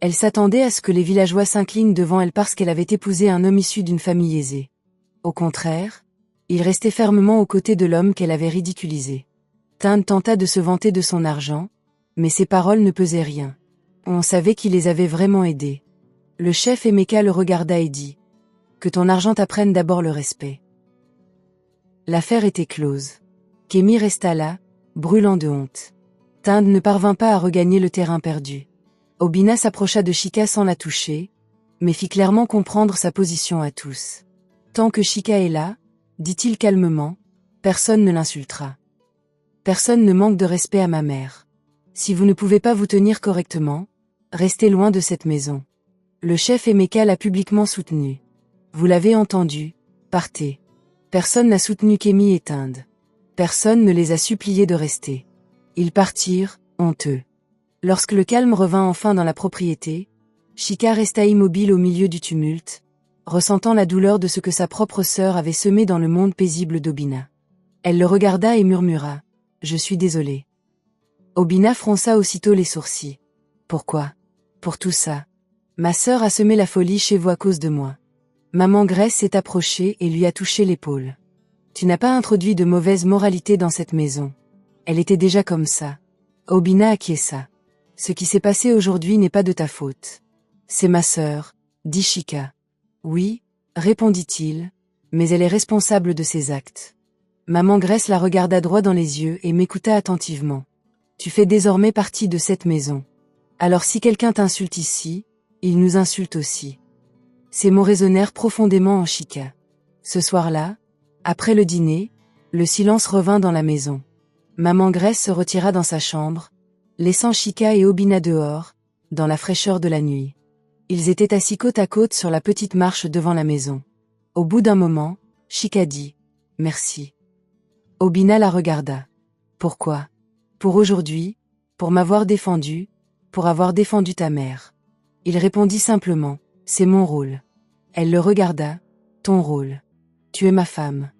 Elle s'attendait à ce que les villageois s'inclinent devant elle parce qu'elle avait épousé un homme issu d'une famille aisée. Au contraire, il restait fermement aux côtés de l'homme qu'elle avait ridiculisé. Tinde tenta de se vanter de son argent, mais ses paroles ne pesaient rien. On savait qu'il les avait vraiment aidés. Le chef Emeka le regarda et dit « Que ton argent t'apprenne d'abord le respect. » L'affaire était close. Kémy resta là, brûlant de honte. Tinde ne parvint pas à regagner le terrain perdu. Obina s'approcha de Chika sans la toucher, mais fit clairement comprendre sa position à tous. Tant que Chika est là, dit-il calmement, personne ne l'insultera. Personne ne manque de respect à ma mère. Si vous ne pouvez pas vous tenir correctement, restez loin de cette maison. Le chef Emeka l'a publiquement soutenu. Vous l'avez entendu, partez. Personne n'a soutenu Kémy et Tinde. Personne ne les a suppliés de rester. Ils partirent, honteux. Lorsque le calme revint enfin dans la propriété, Chika resta immobile au milieu du tumulte, ressentant la douleur de ce que sa propre sœur avait semé dans le monde paisible d'Obina. Elle le regarda et murmura « Je suis désolée ». Obina fronça aussitôt les sourcils. Pourquoi? Pour tout ça. Ma sœur a semé la folie chez vous à cause de moi. Maman Grace s'est approchée et lui a touché l'épaule. Tu n'as pas introduit de mauvaise moralité dans cette maison. Elle était déjà comme ça. Obina acquiesça. Ce qui s'est passé aujourd'hui n'est pas de ta faute. C'est ma sœur, dit Chika. Oui, répondit-il, mais elle est responsable de ses actes. Maman Grace la regarda droit dans les yeux et m'écouta attentivement. Tu fais désormais partie de cette maison. Alors si quelqu'un t'insulte ici, il nous insulte aussi. Ces mots résonnèrent profondément en Chika. Ce soir-là, après le dîner, le silence revint dans la maison. Maman Grace se retira dans sa chambre, laissant Chika et Obina dehors, dans la fraîcheur de la nuit. Ils étaient assis côte à côte sur la petite marche devant la maison. Au bout d'un moment, Chika dit « Merci ». Obina la regarda. « Pourquoi ? Pour aujourd'hui, pour m'avoir défendu, pour avoir défendu ta mère. » Il répondit simplement « C'est mon rôle ». Elle le regarda « Ton rôle. Tu es ma femme ».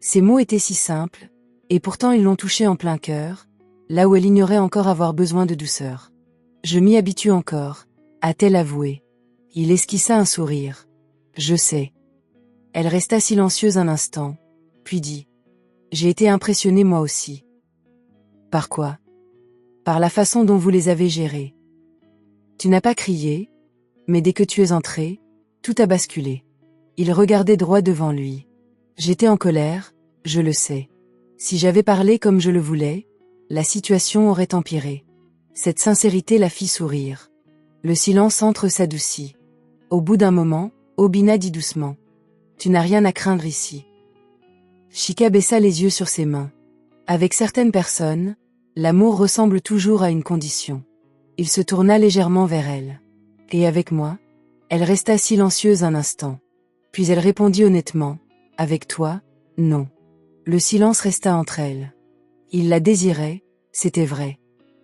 Ces mots étaient si simples, et pourtant ils l'ont touchée en plein cœur, là où elle ignorait encore avoir besoin de douceur. « Je m'y habitue encore », a-t-elle avoué. Il esquissa un sourire. « Je sais. » Elle resta silencieuse un instant, puis dit « J'ai été impressionnée moi aussi. » « Par quoi ? » ?»« Par la façon dont vous les avez gérés. Tu n'as pas crié, mais dès que tu es entré, tout a basculé. » Il regardait droit devant lui. « J'étais en colère, je le sais. Si j'avais parlé comme je le voulais, la situation aurait empiré. » Cette sincérité la fit sourire. Le silence entre s'adoucit. Au bout d'un moment, Obina dit doucement « Tu n'as rien à craindre ici. » Chika baissa les yeux sur ses mains. Avec certaines personnes, l'amour ressemble toujours à une condition. Il se tourna légèrement vers elle. « Et avec moi ?» Elle resta silencieuse un instant. Puis elle répondit honnêtement « Avec toi, non. » Le silence resta entre elles. Il la désirait, c'était vrai.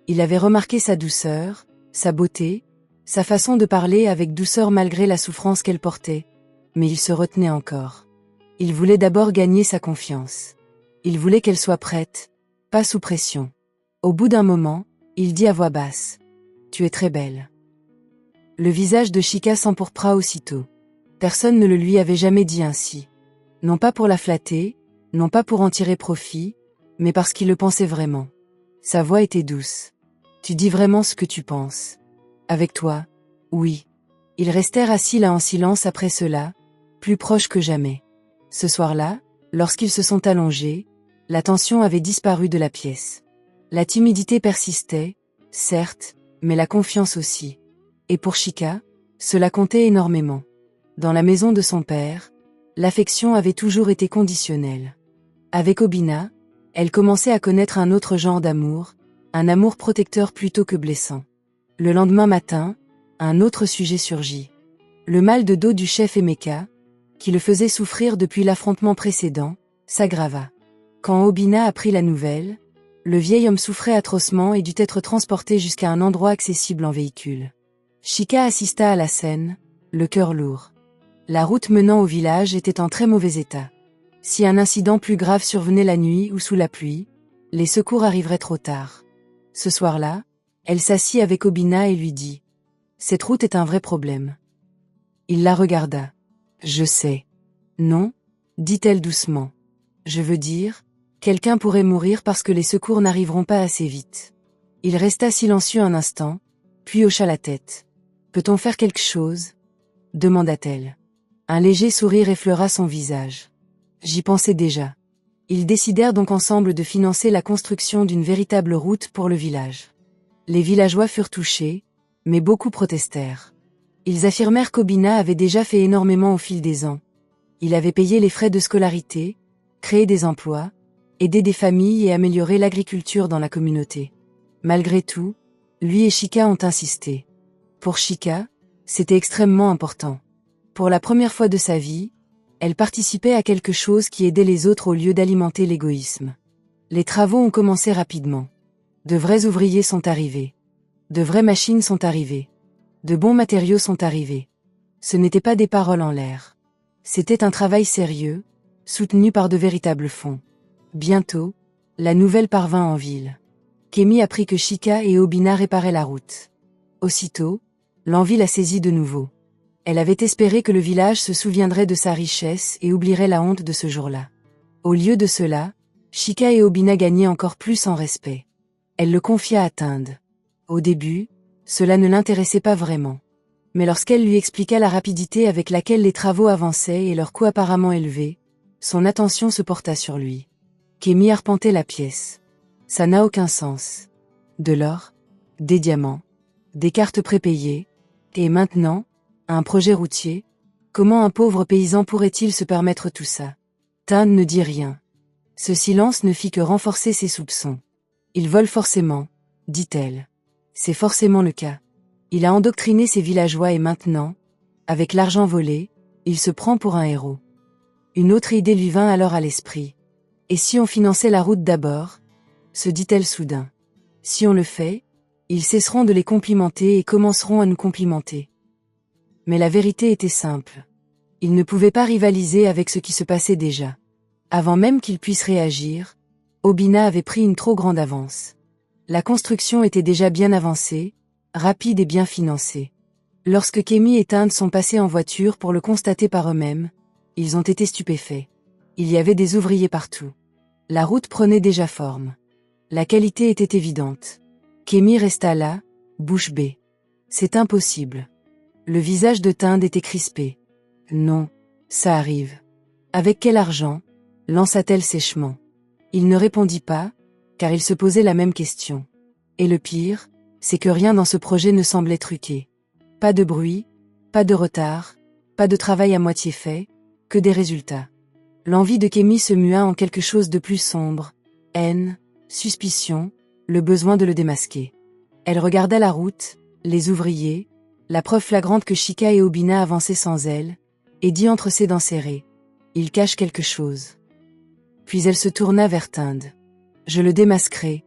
Il avait remarqué sa douceur, sa beauté, sa façon de parler avec douceur malgré la souffrance qu'elle portait, mais il se retenait encore. Il voulait d'abord gagner sa confiance. Il voulait qu'elle soit prête, pas sous pression. Au bout d'un moment, il dit à voix basse « Tu es très belle. » Le visage de Chika s'empourpra aussitôt. Personne ne le lui avait jamais dit ainsi. Non pas pour la flatter, non pas pour en tirer profit, mais parce qu'il le pensait vraiment. Sa voix était douce. « Tu dis vraiment ce que tu penses. » « Avec toi, oui. » Ils restèrent assis là en silence après cela, plus proches que jamais. Ce soir-là, lorsqu'ils se sont allongés, la tension avait disparu de la pièce. La timidité persistait, certes, mais la confiance aussi. Et pour Chika, cela comptait énormément. Dans la maison de son père, l'affection avait toujours été conditionnelle. Avec Obina, elle commençait à connaître un autre genre d'amour, un amour protecteur plutôt que blessant. Le lendemain matin, un autre sujet surgit. Le mal de dos du chef Emeka, qui le faisait souffrir depuis l'affrontement précédent, s'aggrava. Quand Obina apprit la nouvelle, le vieil homme souffrait atrocement et dut être transporté jusqu'à un endroit accessible en véhicule. Chika assista à la scène, le cœur lourd. La route menant au village était en très mauvais état. Si un incident plus grave survenait la nuit ou sous la pluie, les secours arriveraient trop tard. Ce soir-là, elle s'assit avec Obina et lui dit « Cette route est un vrai problème. » Il la regarda. « Je sais. »« Non, » dit-elle doucement. « Je veux dire, quelqu'un pourrait mourir parce que les secours n'arriveront pas assez vite. » Il resta silencieux un instant, puis hocha la tête. « Peut-on faire quelque chose ?» demanda-t-elle. Un léger sourire effleura son visage. « J'y pensais déjà. » Ils décidèrent donc ensemble de financer la construction d'une véritable route pour le village. Les villageois furent touchés, mais beaucoup protestèrent. Ils affirmèrent qu'Obina avait déjà fait énormément au fil des ans. Il avait payé les frais de scolarité, créé des emplois, aidé des familles et amélioré l'agriculture dans la communauté. Malgré tout, lui et Chika ont insisté. Pour Chika, c'était extrêmement important. Pour la première fois de sa vie, elle participait à quelque chose qui aidait les autres au lieu d'alimenter l'égoïsme. Les travaux ont commencé rapidement. De vrais ouvriers sont arrivés. De vraies machines sont arrivées. De bons matériaux sont arrivés. Ce n'étaient pas des paroles en l'air. C'était un travail sérieux, soutenu par de véritables fonds. Bientôt, la nouvelle parvint en ville. Kémy apprit que Chika et Obina réparaient la route. Aussitôt, l'envie la saisit de nouveau. Elle avait espéré que le village se souviendrait de sa richesse et oublierait la honte de ce jour-là. Au lieu de cela, Chika et Obina gagnaient encore plus en respect. Elle le confia à Tinde. Au début, cela ne l'intéressait pas vraiment. Mais lorsqu'elle lui expliqua la rapidité avec laquelle les travaux avançaient et leur coût apparemment élevé, son attention se porta sur lui. Kémy arpentait la pièce. Ça n'a aucun sens. De l'or, des diamants, des cartes prépayées, et maintenant, un projet routier. Comment un pauvre paysan pourrait-il se permettre tout ça? Tinde ne dit rien. Ce silence ne fit que renforcer ses soupçons. Il vole forcément, dit-elle. C'est forcément le cas. Il a endoctriné ses villageois et maintenant, avec l'argent volé, il se prend pour un héros. Une autre idée lui vint alors à l'esprit. Et si on finançait la route d'abord? Se dit-elle soudain. Si on le fait, ils cesseront de les complimenter et commenceront à nous complimenter. Mais la vérité était simple. Ils ne pouvaient pas rivaliser avec ce qui se passait déjà. Avant même qu'ils puissent réagir, Obina avait pris une trop grande avance. La construction était déjà bien avancée, rapide et bien financée. Lorsque Kémy et Tinde sont passés en voiture pour le constater par eux-mêmes, ils ont été stupéfaits. Il y avait des ouvriers partout. La route prenait déjà forme. La qualité était évidente. Kémy resta là, bouche bée. C'est impossible. Le visage de Tinde était crispé. Non, ça arrive. Avec quel argent? Lança-t-elle sèchement. Il ne répondit pas, car il se posait la même question. Et le pire, c'est que rien dans ce projet ne semblait truqué. Pas de bruit, pas de retard, pas de travail à moitié fait, que des résultats. L'envie de Kémy se mua en quelque chose de plus sombre, haine, suspicion, le besoin de le démasquer. Elle regarda la route, les ouvriers, la preuve flagrante que Chika et Obina avançaient sans elle, et dit entre ses dents serrées. Il cache quelque chose. Puis elle se tourna vers Tinde. Je le démasquerai,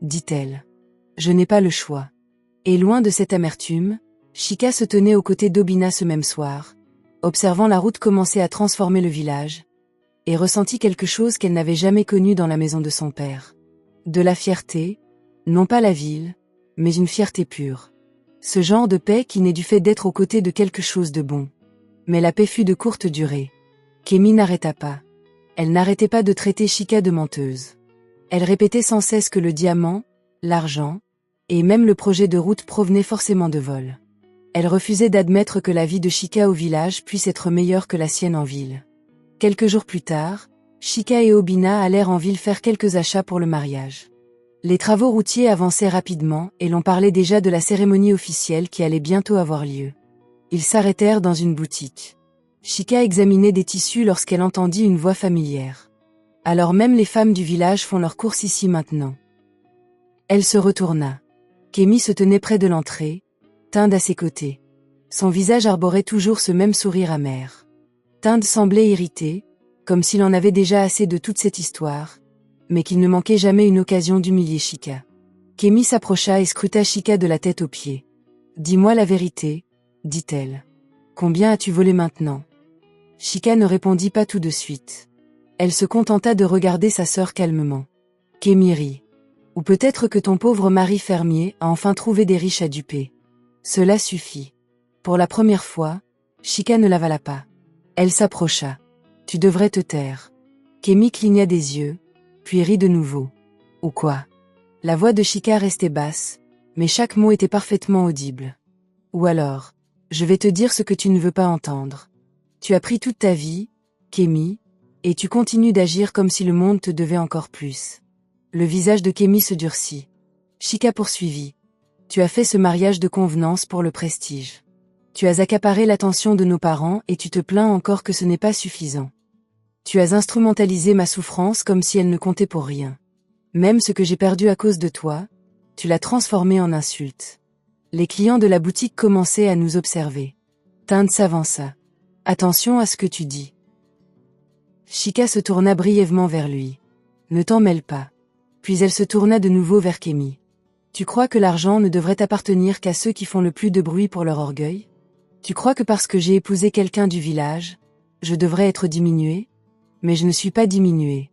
dit-elle. Je n'ai pas le choix. Et loin de cette amertume, Chika se tenait aux côtés d'Obina ce même soir, observant la route commencer à transformer le village, et ressentit quelque chose qu'elle n'avait jamais connu dans la maison de son père. De la fierté, non pas la ville, mais une fierté pure. Ce genre de paix qui naît du fait d'être aux côtés de quelque chose de bon. Mais la paix fut de courte durée. Kémy n'arrêta pas. Elle n'arrêtait pas de traiter Chika de menteuse. Elle répétait sans cesse que le diamant, l'argent, et même le projet de route provenaient forcément de vol. Elle refusait d'admettre que la vie de Chika au village puisse être meilleure que la sienne en ville. Quelques jours plus tard, Chika et Obina allèrent en ville faire quelques achats pour le mariage. Les travaux routiers avançaient rapidement et l'on parlait déjà de la cérémonie officielle qui allait bientôt avoir lieu. Ils s'arrêtèrent dans une boutique. Chika examinait des tissus lorsqu'elle entendit une voix familière. Alors même les femmes du village font leurs courses ici maintenant. Elle se retourna. Kémy se tenait près de l'entrée, Tinde à ses côtés. Son visage arborait toujours ce même sourire amer. Tinde semblait irritée, comme s'il en avait déjà assez de toute cette histoire, mais qu'il ne manquait jamais une occasion d'humilier Chika. Kémy s'approcha et scruta Chika de la tête aux pieds. « Dis-moi la vérité, » dit-elle. « Combien as-tu volé maintenant ?» Chika ne répondit pas tout de suite. Elle se contenta de regarder sa sœur calmement. Kémy rit. « Ou peut-être que ton pauvre mari fermier a enfin trouvé des riches à duper. Cela suffit. » Pour la première fois, Chika ne l'avala pas. Elle s'approcha. « Tu devrais te taire. » Kémy cligna des yeux, puis rit de nouveau. « Ou quoi ?» La voix de Chika restait basse, mais chaque mot était parfaitement audible. « Ou alors, je vais te dire ce que tu ne veux pas entendre. Tu as pris toute ta vie, Kémy, et tu continues d'agir comme si le monde te devait encore plus. » Le visage de Kémy se durcit. Chika poursuivit. « Tu as fait ce mariage de convenance pour le prestige. Tu as accaparé l'attention de nos parents et tu te plains encore que ce n'est pas suffisant. Tu as instrumentalisé ma souffrance comme si elle ne comptait pour rien. Même ce que j'ai perdu à cause de toi, tu l'as transformé en insulte. » Les clients de la boutique commençaient à nous observer. Tinde s'avança. « Attention à ce que tu dis. » Chika se tourna brièvement vers lui. « Ne t'en mêle pas. » Puis elle se tourna de nouveau vers Kémy. « Tu crois que l'argent ne devrait appartenir qu'à ceux qui font le plus de bruit pour leur orgueil? Tu crois que parce que j'ai épousé quelqu'un du village, je devrais être diminuée? Mais je ne suis pas diminuée. »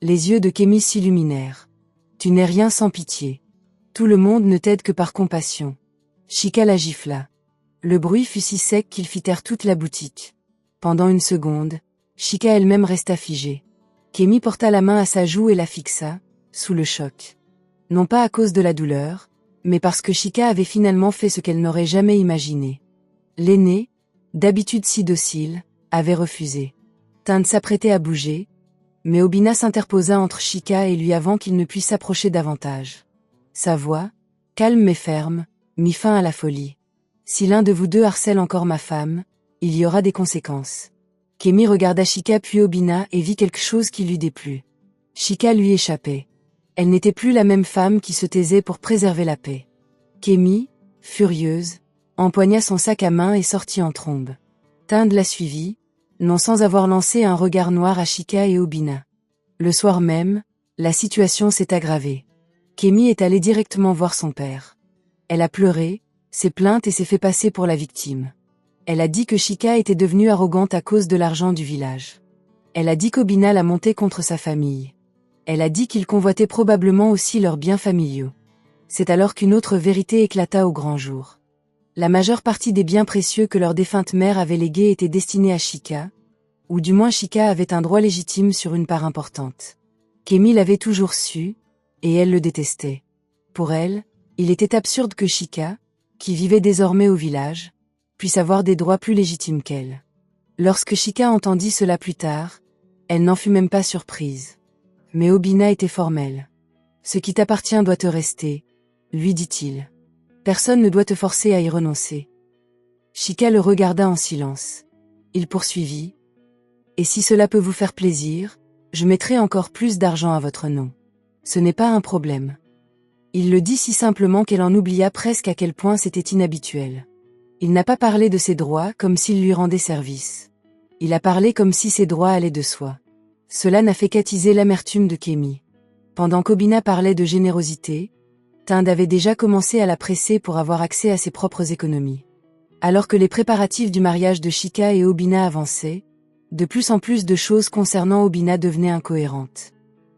Les yeux de Kémy s'illuminèrent. « Tu n'es rien sans pitié. Tout le monde ne t'aide que par compassion. Shika la gifla. Le bruit fut si sec qu'il fit taire toute la boutique. Pendant une seconde, Shika elle-même resta figée. Kemi porta la main à sa joue et la fixa, sous le choc. Non pas à cause de la douleur, mais parce que Shika avait finalement fait ce qu'elle n'aurait jamais imaginé. L'aînée, d'habitude si docile, avait refusé. Tinde s'apprêtait à bouger, mais Obina s'interposa entre Shika et lui avant qu'il ne puisse s'approcher davantage. Sa voix, calme mais ferme, mit fin à la folie. Si l'un de vous deux harcèle encore ma femme, il y aura des conséquences. Kemi regarda Shika puis Obina et vit quelque chose qui lui déplut. Shika lui échappait. Elle n'était plus la même femme qui se taisait pour préserver la paix. Kemi, furieuse, empoigna son sac à main et sortit en trombe. Tinde la suivit, non sans avoir lancé un regard noir à Shika et Obina. Le soir même, la situation s'est aggravée. Kemi est allée directement voir son père. Elle a pleuré, s'est plainte et s'est fait passer pour la victime. Elle a dit que Shika était devenue arrogante à cause de l'argent du village. Elle a dit qu'Obina l'a monté contre sa famille. Elle a dit qu'il convoitait probablement aussi leurs biens familiaux. C'est alors qu'une autre vérité éclata au grand jour. La majeure partie des biens précieux que leur défunte mère avait légués étaient destinés à Shika, ou du moins Shika avait un droit légitime sur une part importante. Kemi l'avait toujours su, et elle le détestait. Pour elle, il était absurde que Shika, qui vivait désormais au village, puisse avoir des droits plus légitimes qu'elle. Lorsque Shika entendit cela plus tard, elle n'en fut même pas surprise. Mais Obina était formelle. « Ce qui t'appartient doit te rester », lui dit-il. « Personne ne doit te forcer à y renoncer. » Shika le regarda en silence. Il poursuivit. « Et si cela peut vous faire plaisir, je mettrai encore plus d'argent à votre nom. Ce n'est pas un problème. » Il le dit si simplement qu'elle en oublia presque à quel point c'était inhabituel. Il n'a pas parlé de ses droits comme s'il lui rendait service. Il a parlé comme si ses droits allaient de soi. Cela n'a fait qu'attiser l'amertume de Kemi. Pendant qu'Obina parlait de générosité, Tinde avait déjà commencé à la presser pour avoir accès à ses propres économies. Alors que les préparatifs du mariage de Shika et Obina avançaient, de plus en plus de choses concernant Obina devenaient incohérentes.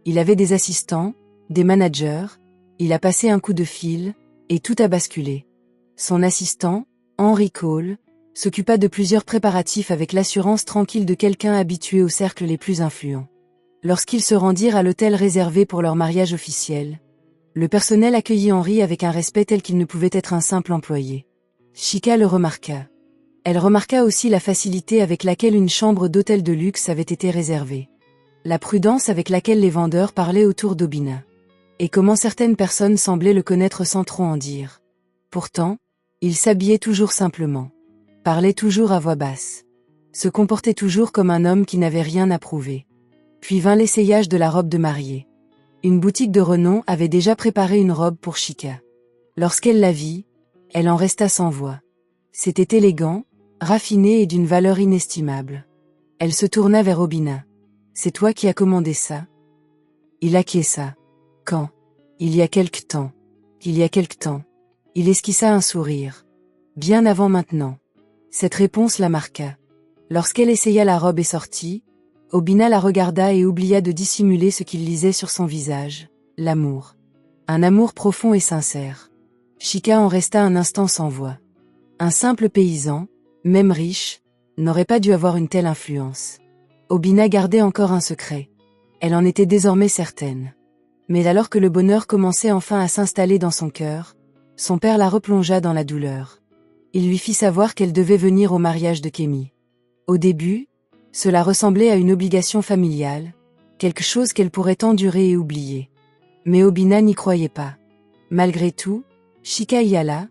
Il avait des assistants, des managers, il a passé un coup de fil, et tout a basculé. Son assistant, Henry Cole, s'occupa de plusieurs préparatifs avec l'assurance tranquille de quelqu'un habitué aux cercles les plus influents. Lorsqu'ils se rendirent à l'hôtel réservé pour leur mariage officiel, le personnel accueillit Henry avec un respect tel qu'il ne pouvait être un simple employé. Shika le remarqua. Elle remarqua aussi la facilité avec laquelle une chambre d'hôtel de luxe avait été réservée. La prudence avec laquelle les vendeurs parlaient autour d'Obina. Et comment certaines personnes semblaient le connaître sans trop en dire. Pourtant, il s'habillait toujours simplement. Parlait toujours à voix basse. Se comportait toujours comme un homme qui n'avait rien à prouver. Puis vint l'essayage de la robe de mariée. Une boutique de renom avait déjà préparé une robe pour Shika. Lorsqu'elle la vit, elle en resta sans voix. C'était élégant, raffiné et d'une valeur inestimable. Elle se tourna vers Obina. « C'est toi qui as commandé ça ?» Il acquiesça. « Quand ?»« Il y a quelque temps. » « Il y a quelque temps. » Il esquissa un sourire. « Bien avant maintenant. » Cette réponse la marqua. Lorsqu'elle essaya la robe et sortit, Obina la regarda et oublia de dissimuler ce qu'il lisait sur son visage, l'amour. Un amour profond et sincère. Shika en resta un instant sans voix. Un simple paysan, même riche, n'aurait pas dû avoir une telle influence. Obina gardait encore un secret. Elle en était désormais certaine. Mais alors que le bonheur commençait enfin à s'installer dans son cœur, son père la replongea dans la douleur. Il lui fit savoir qu'elle devait venir au mariage de Kemi. Au début, cela ressemblait à une obligation familiale, quelque chose qu'elle pourrait endurer et oublier. Mais Obina n'y croyait pas. Malgré tout, Shika y alla,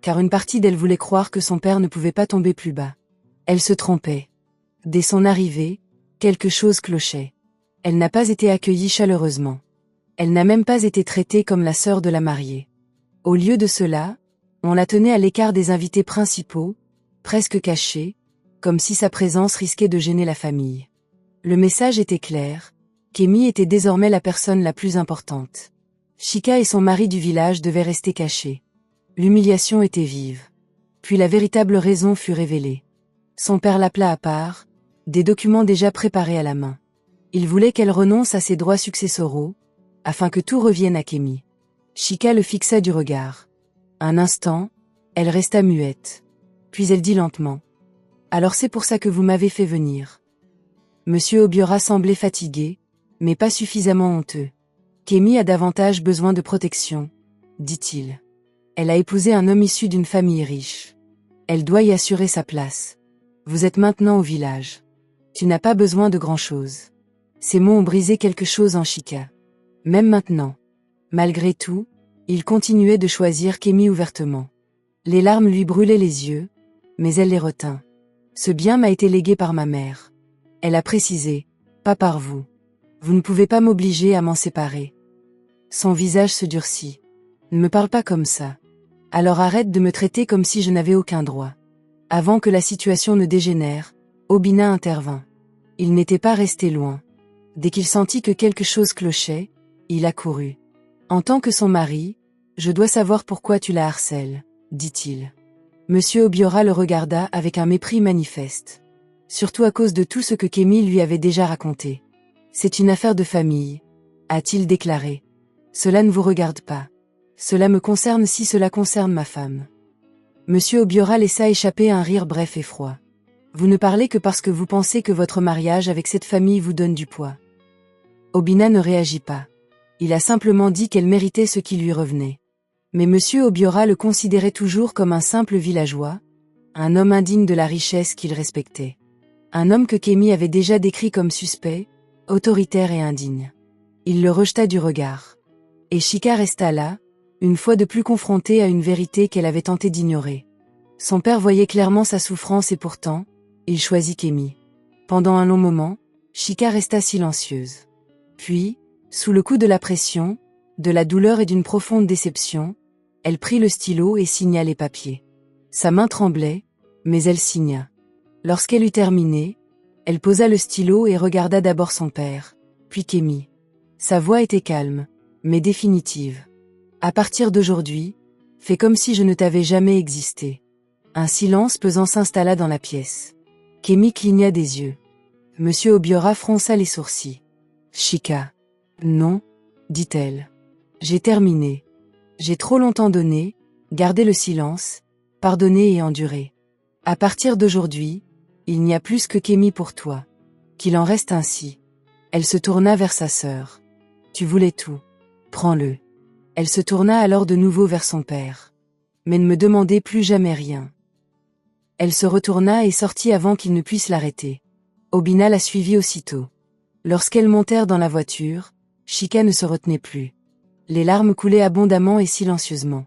car une partie d'elle voulait croire que son père ne pouvait pas tomber plus bas. Elle se trompait. Dès son arrivée, quelque chose clochait. Elle n'a pas été accueillie chaleureusement. Elle n'a même pas été traitée comme la sœur de la mariée. Au lieu de cela, on la tenait à l'écart des invités principaux, presque cachée, comme si sa présence risquait de gêner la famille. Le message était clair, Kemi était désormais la personne la plus importante. Shika et son mari du village devaient rester cachés. L'humiliation était vive. Puis la véritable raison fut révélée. Son père l'appela à part, des documents déjà préparés à la main. Il voulait qu'elle renonce à ses droits successoraux, afin que tout revienne à Kemi. Shika le fixa du regard. Un instant, Elle resta muette. Puis elle dit lentement. Alors c'est pour ça que vous m'avez fait venir. Monsieur Obiora semblait fatigué, mais pas suffisamment honteux. Kémy a davantage besoin de protection, dit-il. Elle a épousé un homme issu d'une famille riche. Elle doit y assurer sa place. Vous êtes maintenant au village. Tu n'as pas besoin de grand-chose. Ces mots ont brisé quelque chose en Chika. Même maintenant. Malgré tout, il continuait de choisir Kémy ouvertement. Les larmes lui brûlaient les yeux, mais elle les retint. Ce bien m'a été légué par ma mère. Elle a précisé, pas par vous. Vous ne pouvez pas m'obliger à m'en séparer. Son visage se durcit. Ne me parle pas comme ça. Alors arrête de me traiter comme si je n'avais aucun droit. Avant que la situation ne dégénère, Obina intervint. Il n'était pas resté loin. Dès qu'il sentit que quelque chose clochait, il accourut. En tant que son mari, je dois savoir pourquoi tu la harcèles, dit-il. Monsieur Obiora le regarda avec un mépris manifeste. Surtout à cause de tout ce que Kémy lui avait déjà raconté. C'est une affaire de famille, a-t-il déclaré. Cela ne vous regarde pas. Cela me concerne si cela concerne ma femme. Monsieur Obiora laissa échapper un rire bref et froid. Vous ne parlez que parce que vous pensez que votre mariage avec cette famille vous donne du poids. Obina ne réagit pas. Il a simplement dit qu'elle méritait ce qui lui revenait. Mais Monsieur Obiora le considérait toujours comme un simple villageois, un homme indigne de la richesse qu'il respectait. Un homme que Kémy avait déjà décrit comme suspect, autoritaire et indigne. Il le rejeta du regard. Et Chika resta là, une fois de plus confrontée à une vérité qu'elle avait tenté d'ignorer. Son père voyait clairement sa souffrance et pourtant, il choisit Kémy. Pendant un long moment, Chika resta silencieuse. Puis, sous le coup de la pression, de la douleur et d'une profonde déception, elle prit le stylo et signa les papiers. Sa main tremblait, mais elle signa. Lorsqu'elle eut terminé, elle posa le stylo et regarda d'abord son père, puis Kémy. Sa voix était calme, mais définitive. À partir d'aujourd'hui, fais comme si je ne t'avais jamais existé. Un silence pesant s'installa dans la pièce. Kémy cligna des yeux. Monsieur Obiora fronça les sourcils. Chika. Non, dit-elle. J'ai terminé. J'ai trop longtemps donné, gardé le silence, pardonné et enduré. À partir d'aujourd'hui, il n'y a plus que Kémy pour toi. Qu'il en reste ainsi. Elle se tourna vers sa sœur. Tu voulais tout. Prends-le. Elle se tourna alors de nouveau vers son père. Mais ne me demandez plus jamais rien. Elle se retourna et sortit avant qu'il ne puisse l'arrêter. Obina la suivit aussitôt. Lorsqu'elles montèrent dans la voiture, Chika ne se retenait plus. Les larmes coulaient abondamment et silencieusement.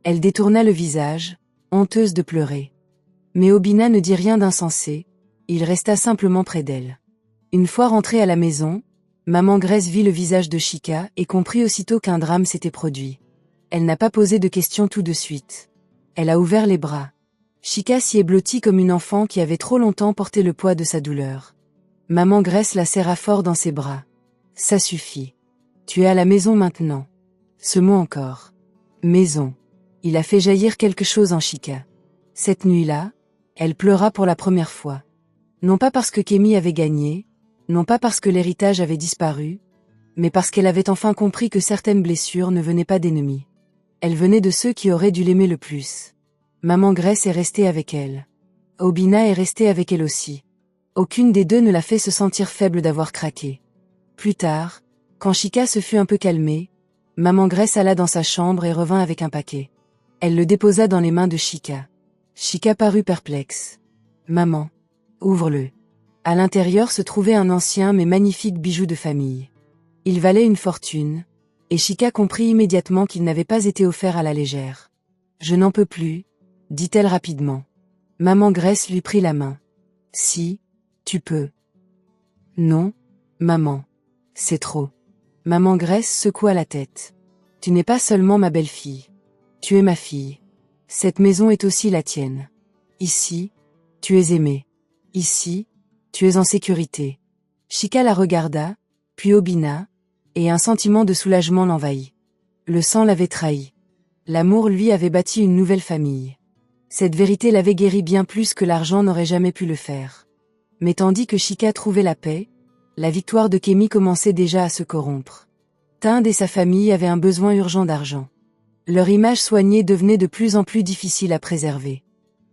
Elle détourna le visage, honteuse de pleurer. Mais Obina ne dit rien d'insensé, il resta simplement près d'elle. Une fois rentrée à la maison, maman Grace vit le visage de Chika et comprit aussitôt qu'un drame s'était produit. Elle n'a pas posé de questions tout de suite. Elle a ouvert les bras. Chika s'y est blottie comme une enfant qui avait trop longtemps porté le poids de sa douleur. Maman Grace la serra fort dans ses bras. Ça suffit. Tu es à la maison maintenant. Ce mot encore. Maison. Il a fait jaillir quelque chose en Chika. Cette nuit-là, elle pleura pour la première fois. Non pas parce que Kémy avait gagné, non pas parce que l'héritage avait disparu, mais parce qu'elle avait enfin compris que certaines blessures ne venaient pas d'ennemis. Elles venaient de ceux qui auraient dû l'aimer le plus. Maman Grace est restée avec elle. Obina est restée avec elle aussi. Aucune des deux ne l'a fait se sentir faible d'avoir craqué. Plus tard, quand Chika se fut un peu calmée, maman Grace alla dans sa chambre et revint avec un paquet. Elle le déposa dans les mains de Chika. Chika parut perplexe. Maman, ouvre-le. À l'intérieur se trouvait un ancien mais magnifique bijou de famille. Il valait une fortune, et Chika comprit immédiatement qu'il n'avait pas été offert à la légère. Je n'en peux plus, dit-elle rapidement. Maman Grace lui prit la main. Si, tu peux. Non, maman. C'est trop. Maman Grace secoua la tête. Tu n'es pas seulement ma belle-fille. Tu es ma fille. Cette maison est aussi la tienne. Ici, tu es aimée. Ici, tu es en sécurité. Chika la regarda, puis Obina, et un sentiment de soulagement l'envahit. Le sang l'avait trahi. L'amour lui avait bâti une nouvelle famille. Cette vérité l'avait guéri bien plus que l'argent n'aurait jamais pu le faire. Mais tandis que Chika trouvait la paix, la victoire de Kémy commençait déjà à se corrompre. Tinde et sa famille avaient un besoin urgent d'argent. Leur image soignée devenait de plus en plus difficile à préserver.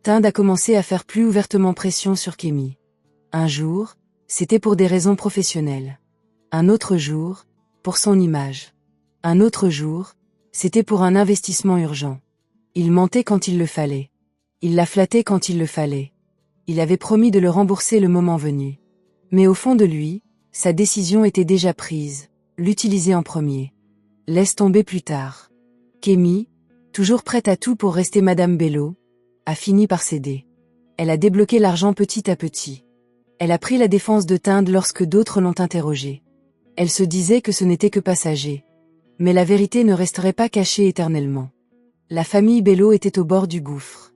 Tinde a commencé à faire plus ouvertement pression sur Kémy. Un jour, c'était pour des raisons professionnelles. Un autre jour, pour son image. Un autre jour, c'était pour un investissement urgent. Il mentait quand il le fallait. Il la flattait quand il le fallait. Il avait promis de le rembourser le moment venu. Mais au fond de lui, sa décision était déjà prise, l'utiliser en premier. Laisse tomber plus tard. Kémy, toujours prête à tout pour rester Madame Bello, a fini par céder. Elle a débloqué l'argent petit à petit. Elle a pris la défense de Tinde lorsque d'autres l'ont interrogée. Elle se disait que ce n'était que passager. Mais la vérité ne resterait pas cachée éternellement. La famille Bello était au bord du gouffre.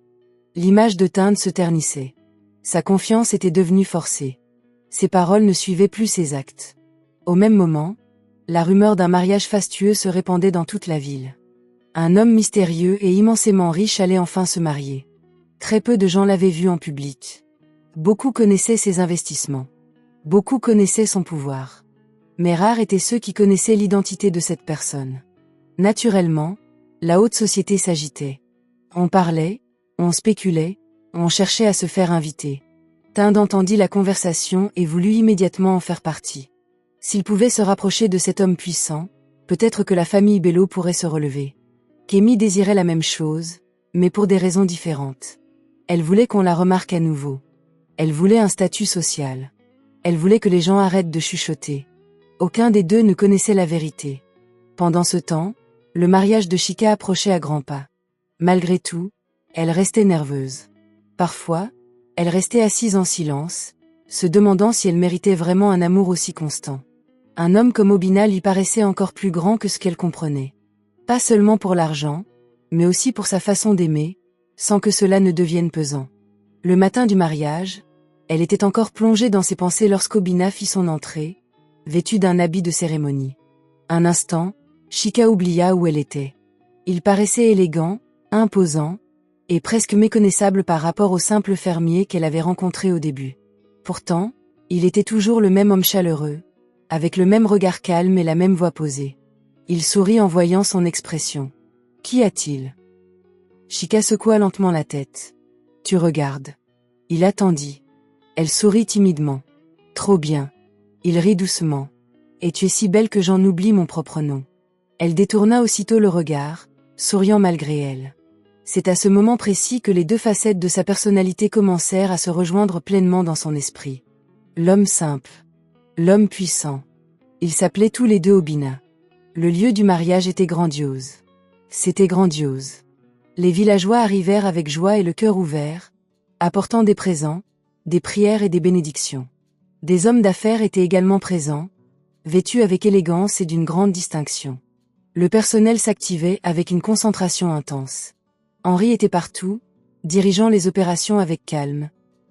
L'image de Tinde se ternissait. Sa confiance était devenue forcée. Ses paroles ne suivaient plus ses actes. Au même moment, la rumeur d'un mariage fastueux se répandait dans toute la ville. Un homme mystérieux et immensément riche allait enfin se marier. Très peu de gens l'avaient vu en public. Beaucoup connaissaient ses investissements. Beaucoup connaissaient son pouvoir. Mais rares étaient ceux qui connaissaient l'identité de cette personne. Naturellement, la haute société s'agitait. On parlait, on spéculait, on cherchait à se faire inviter. Tinde entendit la conversation et voulut immédiatement en faire partie. S'il pouvait se rapprocher de cet homme puissant, peut-être que la famille Bello pourrait se relever. Kémy désirait la même chose, mais pour des raisons différentes. Elle voulait qu'on la remarque à nouveau. Elle voulait un statut social. Elle voulait que les gens arrêtent de chuchoter. Aucun des deux ne connaissait la vérité. Pendant ce temps, le mariage de Chika approchait à grands pas. Malgré tout, elle restait nerveuse. Parfois, elle restait assise en silence, se demandant si elle méritait vraiment un amour aussi constant. Un homme comme Obinna lui paraissait encore plus grand que ce qu'elle comprenait. Pas seulement pour l'argent, mais aussi pour sa façon d'aimer, sans que cela ne devienne pesant. Le matin du mariage, elle était encore plongée dans ses pensées lorsqu'Obinna fit son entrée, vêtue d'un habit de cérémonie. Un instant, Chika oublia où elle était. Il paraissait élégant, imposant, et presque méconnaissable par rapport au simple fermier qu'elle avait rencontré au début. Pourtant, il était toujours le même homme chaleureux, avec le même regard calme et la même voix posée. Il sourit en voyant son expression. « Qu'y a-t-il » Chika secoua lentement la tête. « Tu regardes. » Il attendit. Elle sourit timidement. « Trop bien. » Il rit doucement. « Et tu es si belle que j'en oublie mon propre nom. » Elle détourna aussitôt le regard, souriant malgré elle. C'est à ce moment précis que les deux facettes de sa personnalité commencèrent à se rejoindre pleinement dans son esprit. L'homme simple. L'homme puissant. Ils s'appelaient tous les deux Obinna. Le lieu du mariage était grandiose. C'était grandiose. Les villageois arrivèrent avec joie et le cœur ouvert, apportant des présents, des prières et des bénédictions. Des hommes d'affaires étaient également présents, vêtus avec élégance et d'une grande distinction. Le personnel s'activait avec une concentration intense. Henri était partout, dirigeant les opérations avec calme,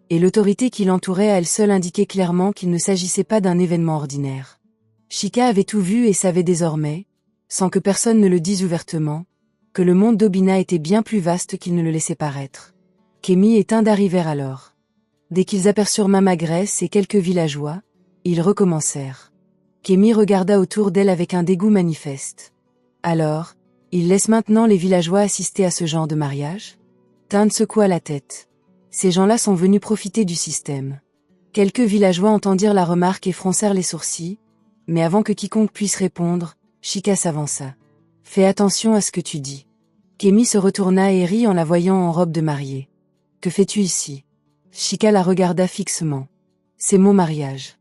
et l'autorité qui l'entourait à elle seule indiquait clairement qu'il ne s'agissait pas d'un événement ordinaire. Chika avait tout vu et savait désormais, sans que personne ne le dise ouvertement, que le monde d'Obinna était bien plus vaste qu'il ne le laissait paraître. Kémy et Tinde arrivèrent alors. Dès qu'ils aperçurent Mama Grace et quelques villageois, ils recommencèrent. Kémy regarda autour d'elle avec un dégoût manifeste. Alors, il laisse maintenant les villageois assister à ce genre de mariage ? Tinde secoua la tête. Ces gens-là sont venus profiter du système. Quelques villageois entendirent la remarque et froncèrent les sourcils, mais avant que quiconque puisse répondre, Chika s'avança. « Fais attention à ce que tu dis. » Kémy se retourna et rit en la voyant en robe de mariée. « Que fais-tu ici ?» Chika la regarda fixement. « C'est mon mariage. »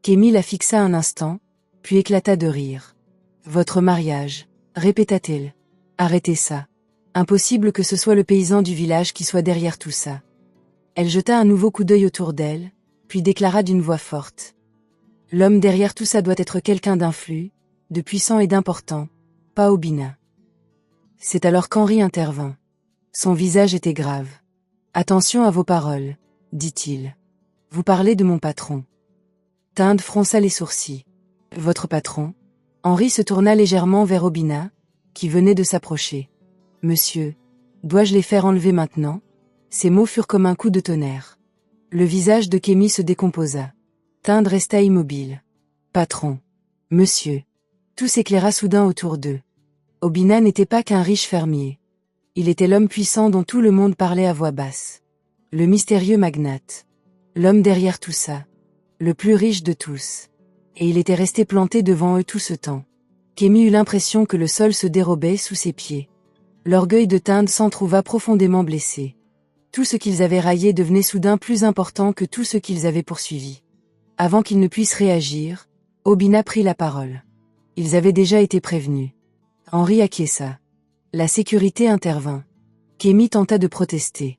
Kémy la fixa un instant, puis éclata de rire. « Votre mariage, » répéta-t-elle. « Arrêtez ça. Impossible que ce soit le paysan du village qui soit derrière tout ça. » Elle jeta un nouveau coup d'œil autour d'elle, puis déclara d'une voix forte. « L'homme derrière tout ça doit être quelqu'un d'influent, de puissant et d'important, pas Obinna. » C'est alors qu'Henri intervint. Son visage était grave. « Attention à vos paroles, » dit-il. « Vous parlez de mon patron. » Tinde fronça les sourcils. « Votre patron ?» Henri se tourna légèrement vers Obinna, qui venait de s'approcher. « Monsieur, dois-je les faire enlever maintenant ?» Ces mots furent comme un coup de tonnerre. Le visage de Kémy se décomposa. Tinde resta immobile. « Patron. Monsieur. » Tout s'éclaira soudain autour d'eux. Obina n'était pas qu'un riche fermier. Il était l'homme puissant dont tout le monde parlait à voix basse. Le mystérieux magnate. L'homme derrière tout ça. Le plus riche de tous. Et il était resté planté devant eux tout ce temps. Kémy eut l'impression que le sol se dérobait sous ses pieds. L'orgueil de Tinde s'en trouva profondément blessé. Tout ce qu'ils avaient raillé devenait soudain plus important que tout ce qu'ils avaient poursuivi. Avant qu'ils ne puissent réagir, Obina prit la parole. Ils avaient déjà été prévenus. Henri acquiesça. La sécurité intervint. Kémy tenta de protester.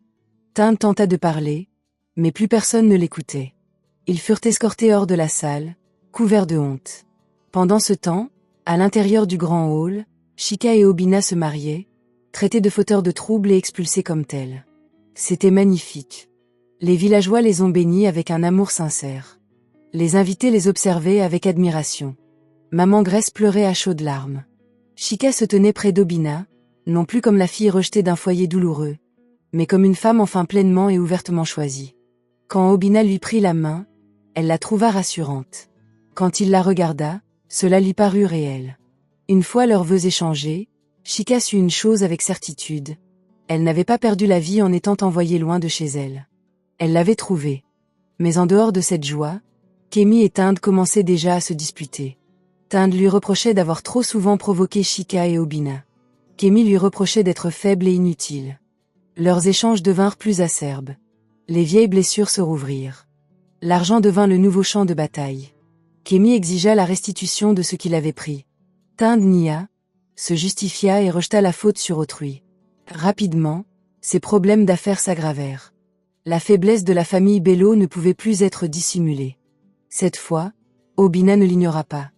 Tinde tenta de parler, mais plus personne ne l'écoutait. Ils furent escortés hors de la salle, couverts de honte. Pendant ce temps, à l'intérieur du grand hall, Chika et Obina se mariaient, traités de fauteurs de troubles et expulsés comme tels. C'était magnifique. Les villageois les ont bénis avec un amour sincère. Les invités les observaient avec admiration. Maman Grace pleurait à chaudes larmes. Chika se tenait près d'Obina, non plus comme la fille rejetée d'un foyer douloureux, mais comme une femme enfin pleinement et ouvertement choisie. Quand Obina lui prit la main, elle la trouva rassurante. Quand il la regarda, cela lui parut réel. Une fois leurs vœux échangés, Chika sut une chose avec certitude. Elle n'avait pas perdu la vie en étant envoyée loin de chez elle. Elle l'avait trouvée. Mais en dehors de cette joie, Kémy et Tinde commençaient déjà à se disputer. Tinde lui reprochait d'avoir trop souvent provoqué Chika et Obina. Kémy lui reprochait d'être faible et inutile. Leurs échanges devinrent plus acerbes. Les vieilles blessures se rouvrirent. L'argent devint le nouveau champ de bataille. Kémy exigea la restitution de ce qu'il avait pris. Tinde nia, se justifia et rejeta la faute sur autrui. Rapidement, ses problèmes d'affaires s'aggravèrent. La faiblesse de la famille Bello ne pouvait plus être dissimulée. Cette fois, Obina ne l'ignora pas.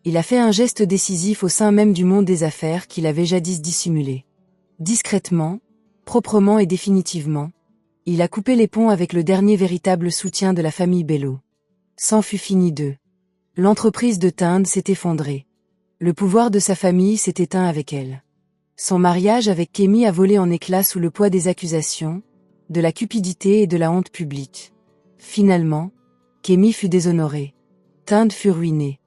Il a fait un geste décisif au sein même du monde des affaires qu'il avait jadis dissimulé. Discrètement, proprement et définitivement, il a coupé les ponts avec le dernier véritable soutien de la famille Bello. C'en fut fini d'eux. L'entreprise de Tinde s'est effondrée. Le pouvoir de sa famille s'est éteint avec elle. Son mariage avec Kémy a volé en éclats sous le poids des accusations, de la cupidité et de la honte publique. Finalement, Kémy fut déshonorée. Tinde fut ruinée.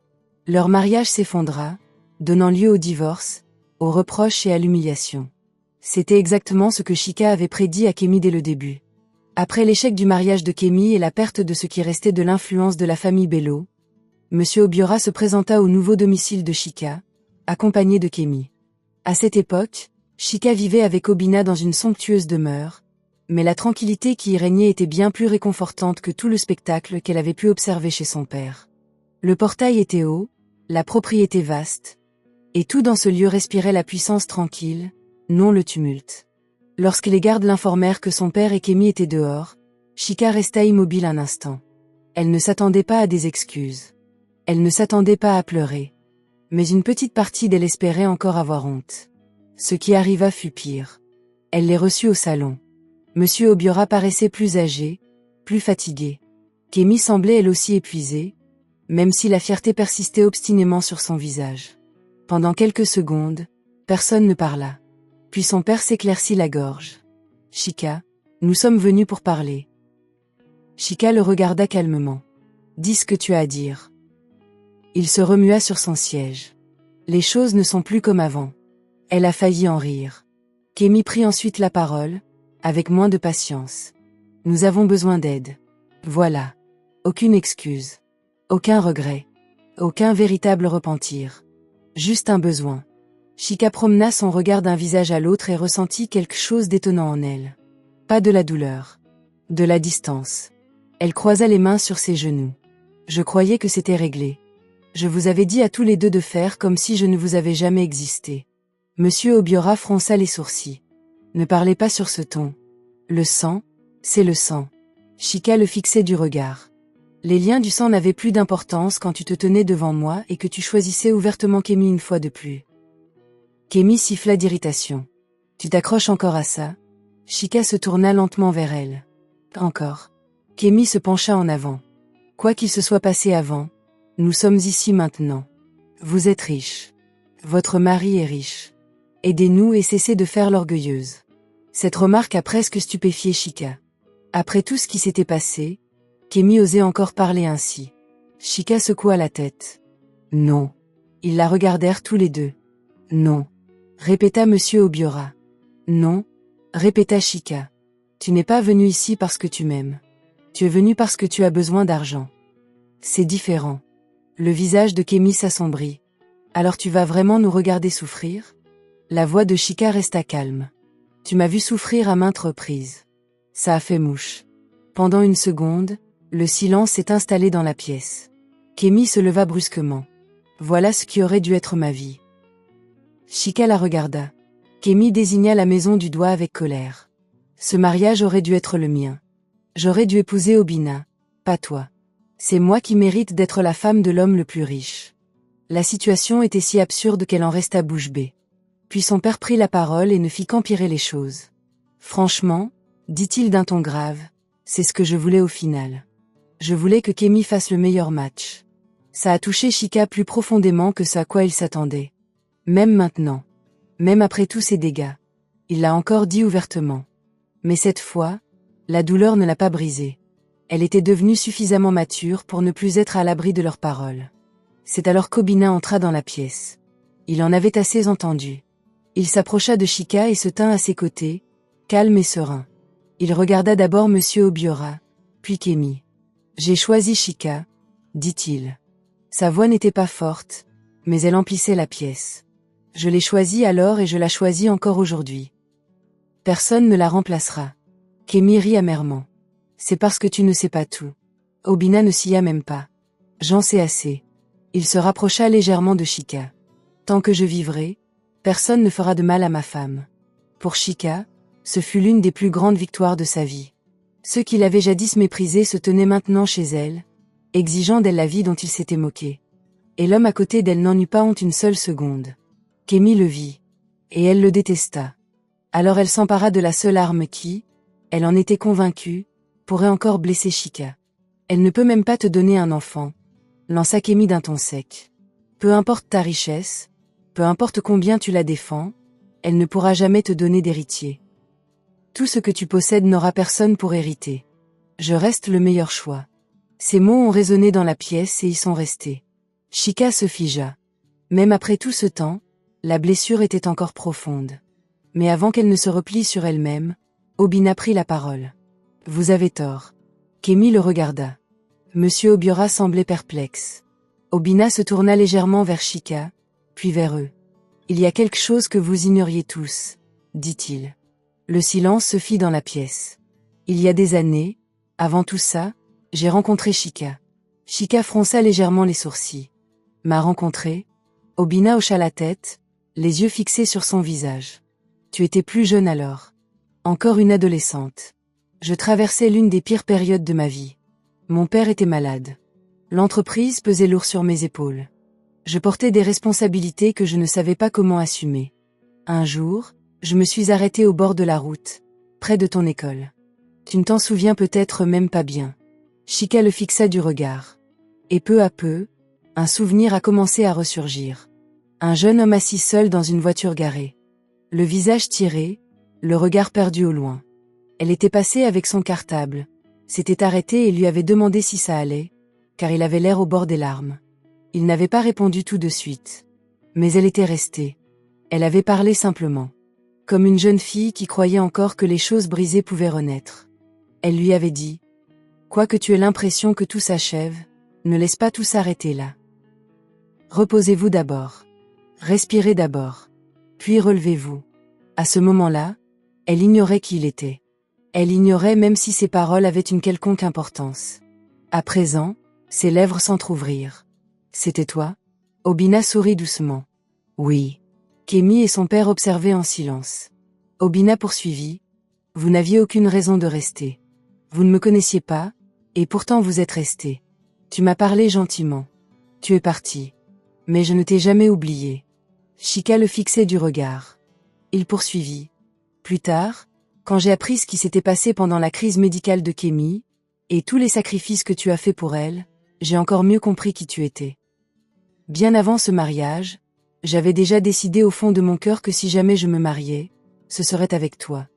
Leur mariage s'effondra, donnant lieu au divorce, aux reproches et à l'humiliation. C'était exactement ce que Chika avait prédit à Kémy dès le début. Après l'échec du mariage de Kémy et la perte de ce qui restait de l'influence de la famille Bello, Monsieur Obiora se présenta au nouveau domicile de Chika, accompagné de Kémy. À cette époque, Chika vivait avec Obina dans une somptueuse demeure, mais la tranquillité qui y régnait était bien plus réconfortante que tout le spectacle qu'elle avait pu observer chez son père. Le portail était haut, la propriété vaste, et tout dans ce lieu respirait la puissance tranquille, non le tumulte. Lorsque les gardes l'informèrent que son père et Kémy étaient dehors, Chika resta immobile un instant. Elle ne s'attendait pas à des excuses. Elle ne s'attendait pas à pleurer. Mais une petite partie d'elle espérait encore avoir honte. Ce qui arriva fut pire. Elle les reçut au salon. Monsieur Obiora paraissait plus âgé, plus fatigué. Kémy semblait elle aussi épuisée, même si la fierté persistait obstinément sur son visage. Pendant quelques secondes, personne ne parla. Puis son père s'éclaircit la gorge. « Chika, nous sommes venus pour parler. » Chika le regarda calmement. « Dis ce que tu as à dire. » Il se remua sur son siège. Les choses ne sont plus comme avant. Elle a failli en rire. Kémy prit ensuite la parole, avec moins de patience. Nous avons besoin d'aide. Voilà. Aucune excuse. Aucun regret. Aucun véritable repentir. Juste un besoin. Chika promena son regard d'un visage à l'autre et ressentit quelque chose d'étonnant en elle. Pas de la douleur. De la distance. Elle croisa les mains sur ses genoux. Je croyais que c'était réglé. Je vous avais dit à tous les deux de faire comme si je ne vous avais jamais existé. Monsieur Obiora fronça les sourcils. Ne parlez pas sur ce ton. Le sang, c'est le sang. Chika le fixait du regard. Les liens du sang n'avaient plus d'importance quand tu te tenais devant moi et que tu choisissais ouvertement Kémy une fois de plus. Kémy siffla d'irritation. Tu t'accroches encore à ça? Chika se tourna lentement vers elle. Encore. Kémy se pencha en avant. Quoi qu'il se soit passé avant, nous sommes ici maintenant. Vous êtes riche. Votre mari est riche. Aidez-nous et cessez de faire l'orgueilleuse. Cette remarque a presque stupéfié Chika. Après tout ce qui s'était passé, Kémy osait encore parler ainsi. Chika secoua la tête. Non. Ils la regardèrent tous les deux. Non. répéta Monsieur Obiora. Non, répéta Chika. Tu n'es pas venu ici parce que tu m'aimes. Tu es venu parce que tu as besoin d'argent. C'est différent. Le visage de Kémy s'assombrit. Alors tu vas vraiment nous regarder souffrir? La voix de Chika resta calme. Tu m'as vu souffrir à maintes reprises. Ça a fait mouche. Pendant une seconde, le silence s'est installé dans la pièce. Kémy se leva brusquement. Voilà ce qui aurait dû être ma vie. Chika la regarda. Kémy désigna la maison du doigt avec colère. Ce mariage aurait dû être le mien. J'aurais dû épouser Obina, pas toi. C'est moi qui mérite d'être la femme de l'homme le plus riche. La situation était si absurde qu'elle en resta bouche bée. Puis son père prit la parole et ne fit qu'empirer les choses. Franchement, dit-il d'un ton grave, c'est ce que je voulais au final. Je voulais que Kémy fasse le meilleur match. Ça a touché Chika plus profondément que ce à quoi il s'attendait. Même maintenant. Même après tous ces dégâts. Il l'a encore dit ouvertement. Mais cette fois, la douleur ne l'a pas brisée. Elle était devenue suffisamment mature pour ne plus être à l'abri de leurs paroles. C'est alors qu'Obina entra dans la pièce. Il en avait assez entendu. Il s'approcha de Chika et se tint à ses côtés, calme et serein. Il regarda d'abord Monsieur Obiora, puis Kémy. J'ai choisi Chika, dit-il. Sa voix n'était pas forte, mais elle emplissait la pièce. Je l'ai choisie alors et je la choisis encore aujourd'hui. Personne ne la remplacera. Kémy rit amèrement. C'est parce que tu ne sais pas tout. Obina ne s'y a même pas. J'en sais assez. Il se rapprocha légèrement de Chika. Tant que je vivrai, personne ne fera de mal à ma femme. Pour Chika, ce fut l'une des plus grandes victoires de sa vie. Ceux qui l'avaient jadis méprisée se tenaient maintenant chez elle, exigeant d'elle la vie dont il s'était moqué. Et l'homme à côté d'elle n'en eut pas honte une seule seconde. Kémy le vit. Et elle le détesta. Alors elle s'empara de la seule arme qui, elle en était convaincue, pourrait encore blesser Chika. Elle ne peut même pas te donner un enfant, lança Kémy d'un ton sec. Peu importe ta richesse, peu importe combien tu la défends, elle ne pourra jamais te donner d'héritier. Tout ce que tu possèdes n'aura personne pour hériter. Je reste le meilleur choix. Ces mots ont résonné dans la pièce et y sont restés. Chika se figea. Même après tout ce temps, la blessure était encore profonde. Mais avant qu'elle ne se replie sur elle-même, Obina prit la parole. Vous avez tort. Kémy le regarda. Monsieur Obiora semblait perplexe. Obina se tourna légèrement vers Chika, puis vers eux. Il y a quelque chose que vous ignoriez tous, dit-il. Le silence se fit dans la pièce. Il y a des années, avant tout ça, j'ai rencontré Chika. Chika fronça légèrement les sourcils. M'a rencontré? Obina hocha la tête, les yeux fixés sur son visage. Tu étais plus jeune alors. Encore une adolescente. Je traversais l'une des pires périodes de ma vie. Mon père était malade. L'entreprise pesait lourd sur mes épaules. Je portais des responsabilités que je ne savais pas comment assumer. Un jour, je me suis arrêtée au bord de la route, près de ton école. Tu ne t'en souviens peut-être même pas bien. Chika le fixa du regard. Et peu à peu, un souvenir a commencé à ressurgir. Un jeune homme assis seul dans une voiture garée. Le visage tiré, le regard perdu au loin. Elle était passée avec son cartable, s'était arrêtée et lui avait demandé si ça allait, car il avait l'air au bord des larmes. Il n'avait pas répondu tout de suite. Mais elle était restée. Elle avait parlé simplement. Comme une jeune fille qui croyait encore que les choses brisées pouvaient renaître. Elle lui avait dit « Quoi que tu aies l'impression que tout s'achève, ne laisse pas tout s'arrêter là. Reposez-vous d'abord. Respirez d'abord. Puis relevez-vous. » À ce moment-là, elle ignorait qui il était. Elle ignorait même si ses paroles avaient une quelconque importance. À présent, ses lèvres s'entr'ouvrirent. « C'était toi ?» Obina sourit doucement. « Oui. » Kémy et son père observaient en silence. Obina poursuivit. « Vous n'aviez aucune raison de rester. Vous ne me connaissiez pas, et pourtant vous êtes resté. Tu m'as parlé gentiment. Tu es parti. Mais je ne t'ai jamais oublié. » Chika le fixait du regard. Il poursuivit. « Plus tard, quand j'ai appris ce qui s'était passé pendant la crise médicale de Kémy, et tous les sacrifices que tu as faits pour elle, j'ai encore mieux compris qui tu étais. Bien avant ce mariage, j'avais déjà décidé au fond de mon cœur que si jamais je me mariais, ce serait avec toi.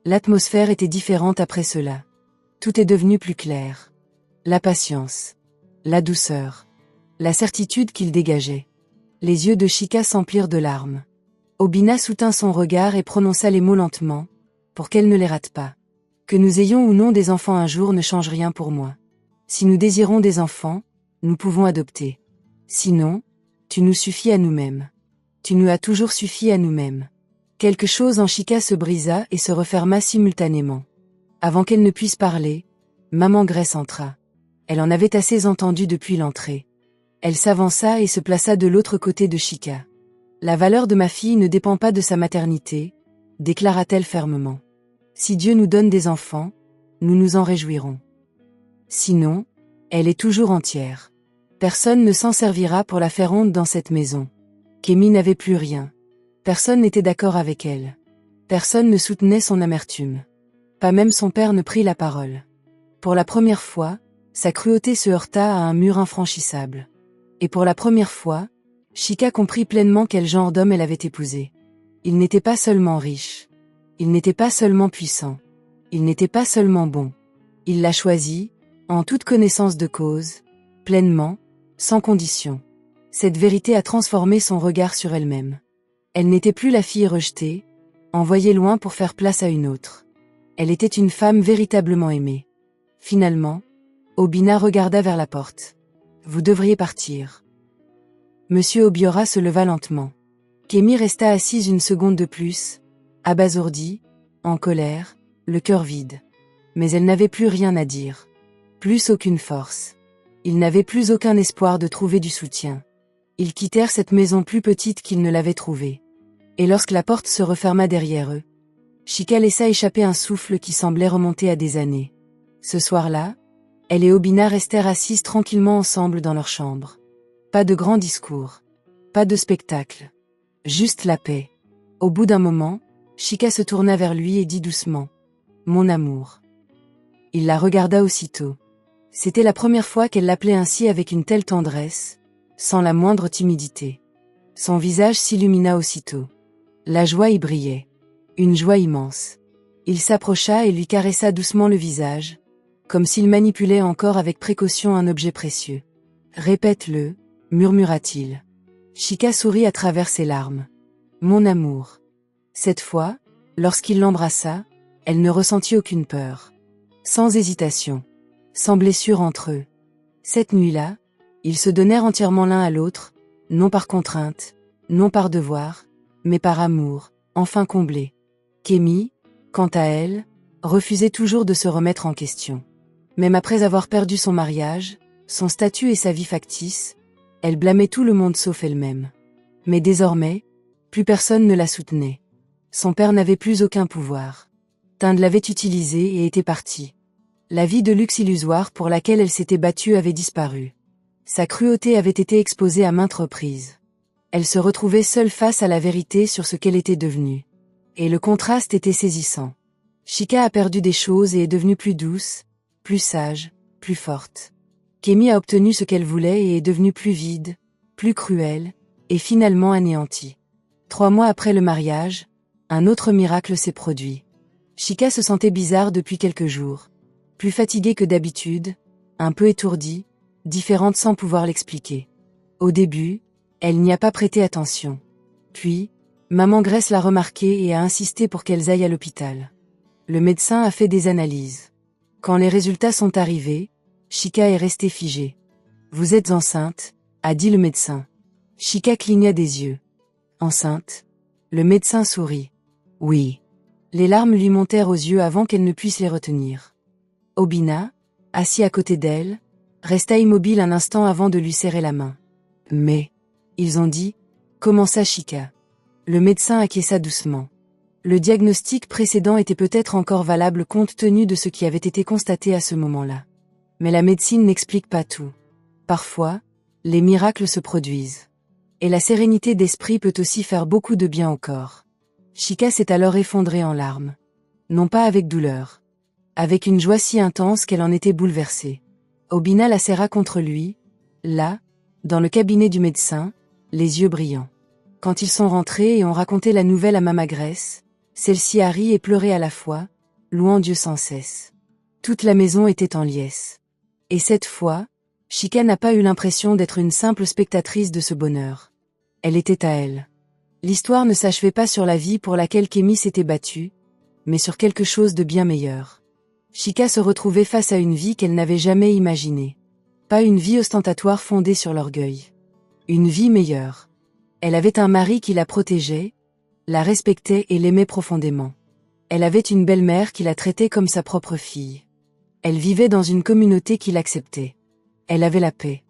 L'atmosphère était différente après cela. Tout est devenu plus clair. La patience, la douceur, la certitude qu'il dégageait. Les yeux de Chika s'emplirent de larmes. Obina soutint son regard et prononça les mots lentement, pour qu'elle ne les rate pas. Que nous ayons ou non des enfants un jour ne change rien pour moi. Si nous désirons des enfants, nous pouvons adopter. Sinon, tu nous suffis à nous-mêmes. Tu nous as toujours suffi à nous-mêmes. Quelque chose en Chika se brisa et se referma simultanément. Avant qu'elle ne puisse parler, maman Grace entra. Elle en avait assez entendu depuis l'entrée. Elle s'avança et se plaça de l'autre côté de Chika. La valeur de ma fille ne dépend pas de sa maternité, déclara-t-elle fermement. Si Dieu nous donne des enfants, nous nous en réjouirons. Sinon, elle est toujours entière. Personne ne s'en servira pour la faire honte dans cette maison. Kémy n'avait plus rien. Personne n'était d'accord avec elle. Personne ne soutenait son amertume. Pas même son père ne prit la parole. Pour la première fois, sa cruauté se heurta à un mur infranchissable. Et pour la première fois, Chika comprit pleinement quel genre d'homme elle avait épousé. Il n'était pas seulement riche. Il n'était pas seulement puissant. Il n'était pas seulement bon. Il l'a choisi, en toute connaissance de cause, pleinement, sans condition. Cette vérité a transformé son regard sur elle-même. Elle n'était plus la fille rejetée, envoyée loin pour faire place à une autre. Elle était une femme véritablement aimée. Finalement, Obina regarda vers la porte. Vous devriez partir. Monsieur Obiora se leva lentement. Kémy resta assise une seconde de plus, abasourdie, en colère, le cœur vide. Mais elle n'avait plus rien à dire. Plus aucune force. Ils n'avaient plus aucun espoir de trouver du soutien. Ils quittèrent cette maison plus petite qu'ils ne l'avaient trouvée. Et lorsque la porte se referma derrière eux, Chika laissa échapper un souffle qui semblait remonter à des années. Ce soir-là, elle et Obina restèrent assises tranquillement ensemble dans leur chambre. Pas de grands discours. Pas de spectacle. Juste la paix. Au bout d'un moment, Chika se tourna vers lui et dit doucement « Mon amour ». Il la regarda aussitôt. C'était la première fois qu'elle l'appelait ainsi avec une telle tendresse, sans la moindre timidité. Son visage s'illumina aussitôt. La joie y brillait. Une joie immense. Il s'approcha et lui caressa doucement le visage, comme s'il manipulait encore avec précaution un objet précieux. « Répète-le » murmura-t-il. Chika sourit à travers ses larmes. « Mon amour ». Cette fois, lorsqu'il l'embrassa, elle ne ressentit aucune peur. Sans hésitation. Sans blessure entre eux. Cette nuit-là, ils se donnèrent entièrement l'un à l'autre, non par contrainte, non par devoir, mais par amour, enfin comblé. Kémy, quant à elle, refusait toujours de se remettre en question. Même après avoir perdu son mariage, son statut et sa vie factice, elle blâmait tout le monde sauf elle-même. Mais désormais, plus personne ne la soutenait. Son père n'avait plus aucun pouvoir. Tind l'avait utilisé et était parti. La vie de luxe illusoire pour laquelle elle s'était battue avait disparu. Sa cruauté avait été exposée à maintes reprises. Elle se retrouvait seule face à la vérité sur ce qu'elle était devenue. Et le contraste était saisissant. Chika a perdu des choses et est devenue plus douce, plus sage, plus forte. Kémy a obtenu ce qu'elle voulait et est devenue plus vide, plus cruelle, et finalement anéantie. 3 mois après le mariage, un autre miracle s'est produit. Chika se sentait bizarre depuis quelques jours. Plus fatiguée que d'habitude, un peu étourdie, différente sans pouvoir l'expliquer. Au début, elle n'y a pas prêté attention. Puis, maman Grace l'a remarqué et a insisté pour qu'elles aillent à l'hôpital. Le médecin a fait des analyses. Quand les résultats sont arrivés, Chika est restée figée. « Vous êtes enceinte », a dit le médecin. Chika cligna des yeux. « Enceinte ?» Le médecin sourit. « Oui. » Les larmes lui montèrent aux yeux avant qu'elle ne puisse les retenir. Obina, assis à côté d'elle, resta immobile un instant avant de lui serrer la main. « Mais, ils ont dit » commença Chika. Le médecin acquiesça doucement. Le diagnostic précédent était peut-être encore valable compte tenu de ce qui avait été constaté à ce moment-là. Mais la médecine n'explique pas tout. Parfois, les miracles se produisent. Et la sérénité d'esprit peut aussi faire beaucoup de bien au corps. Chika s'est alors effondrée en larmes. Non pas avec douleur. Avec une joie si intense qu'elle en était bouleversée. Obina la serra contre lui, là, dans le cabinet du médecin, les yeux brillants. Quand ils sont rentrés et ont raconté la nouvelle à Mama Grace, celle-ci a ri et pleuré à la fois, louant Dieu sans cesse. Toute la maison était en liesse. Et cette fois, Chika n'a pas eu l'impression d'être une simple spectatrice de ce bonheur. Elle était à elle. L'histoire ne s'achevait pas sur la vie pour laquelle Kémy s'était battue, mais sur quelque chose de bien meilleur. Chika se retrouvait face à une vie qu'elle n'avait jamais imaginée. Pas une vie ostentatoire fondée sur l'orgueil. Une vie meilleure. Elle avait un mari qui la protégeait, la respectait et l'aimait profondément. Elle avait une belle-mère qui la traitait comme sa propre fille. Elle vivait dans une communauté qui l'acceptait. Elle avait la paix.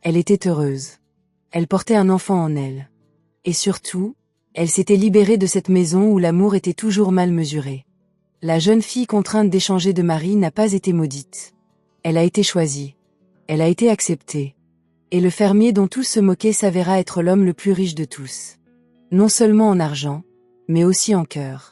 Elle était heureuse. Elle portait un enfant en elle. Et surtout, elle s'était libérée de cette maison où l'amour était toujours mal mesuré. La jeune fille contrainte d'échanger de mari n'a pas été maudite. Elle a été choisie. Elle a été acceptée. Et le fermier dont tous se moquaient s'avéra être l'homme le plus riche de tous. Non seulement en argent, mais aussi en cœur.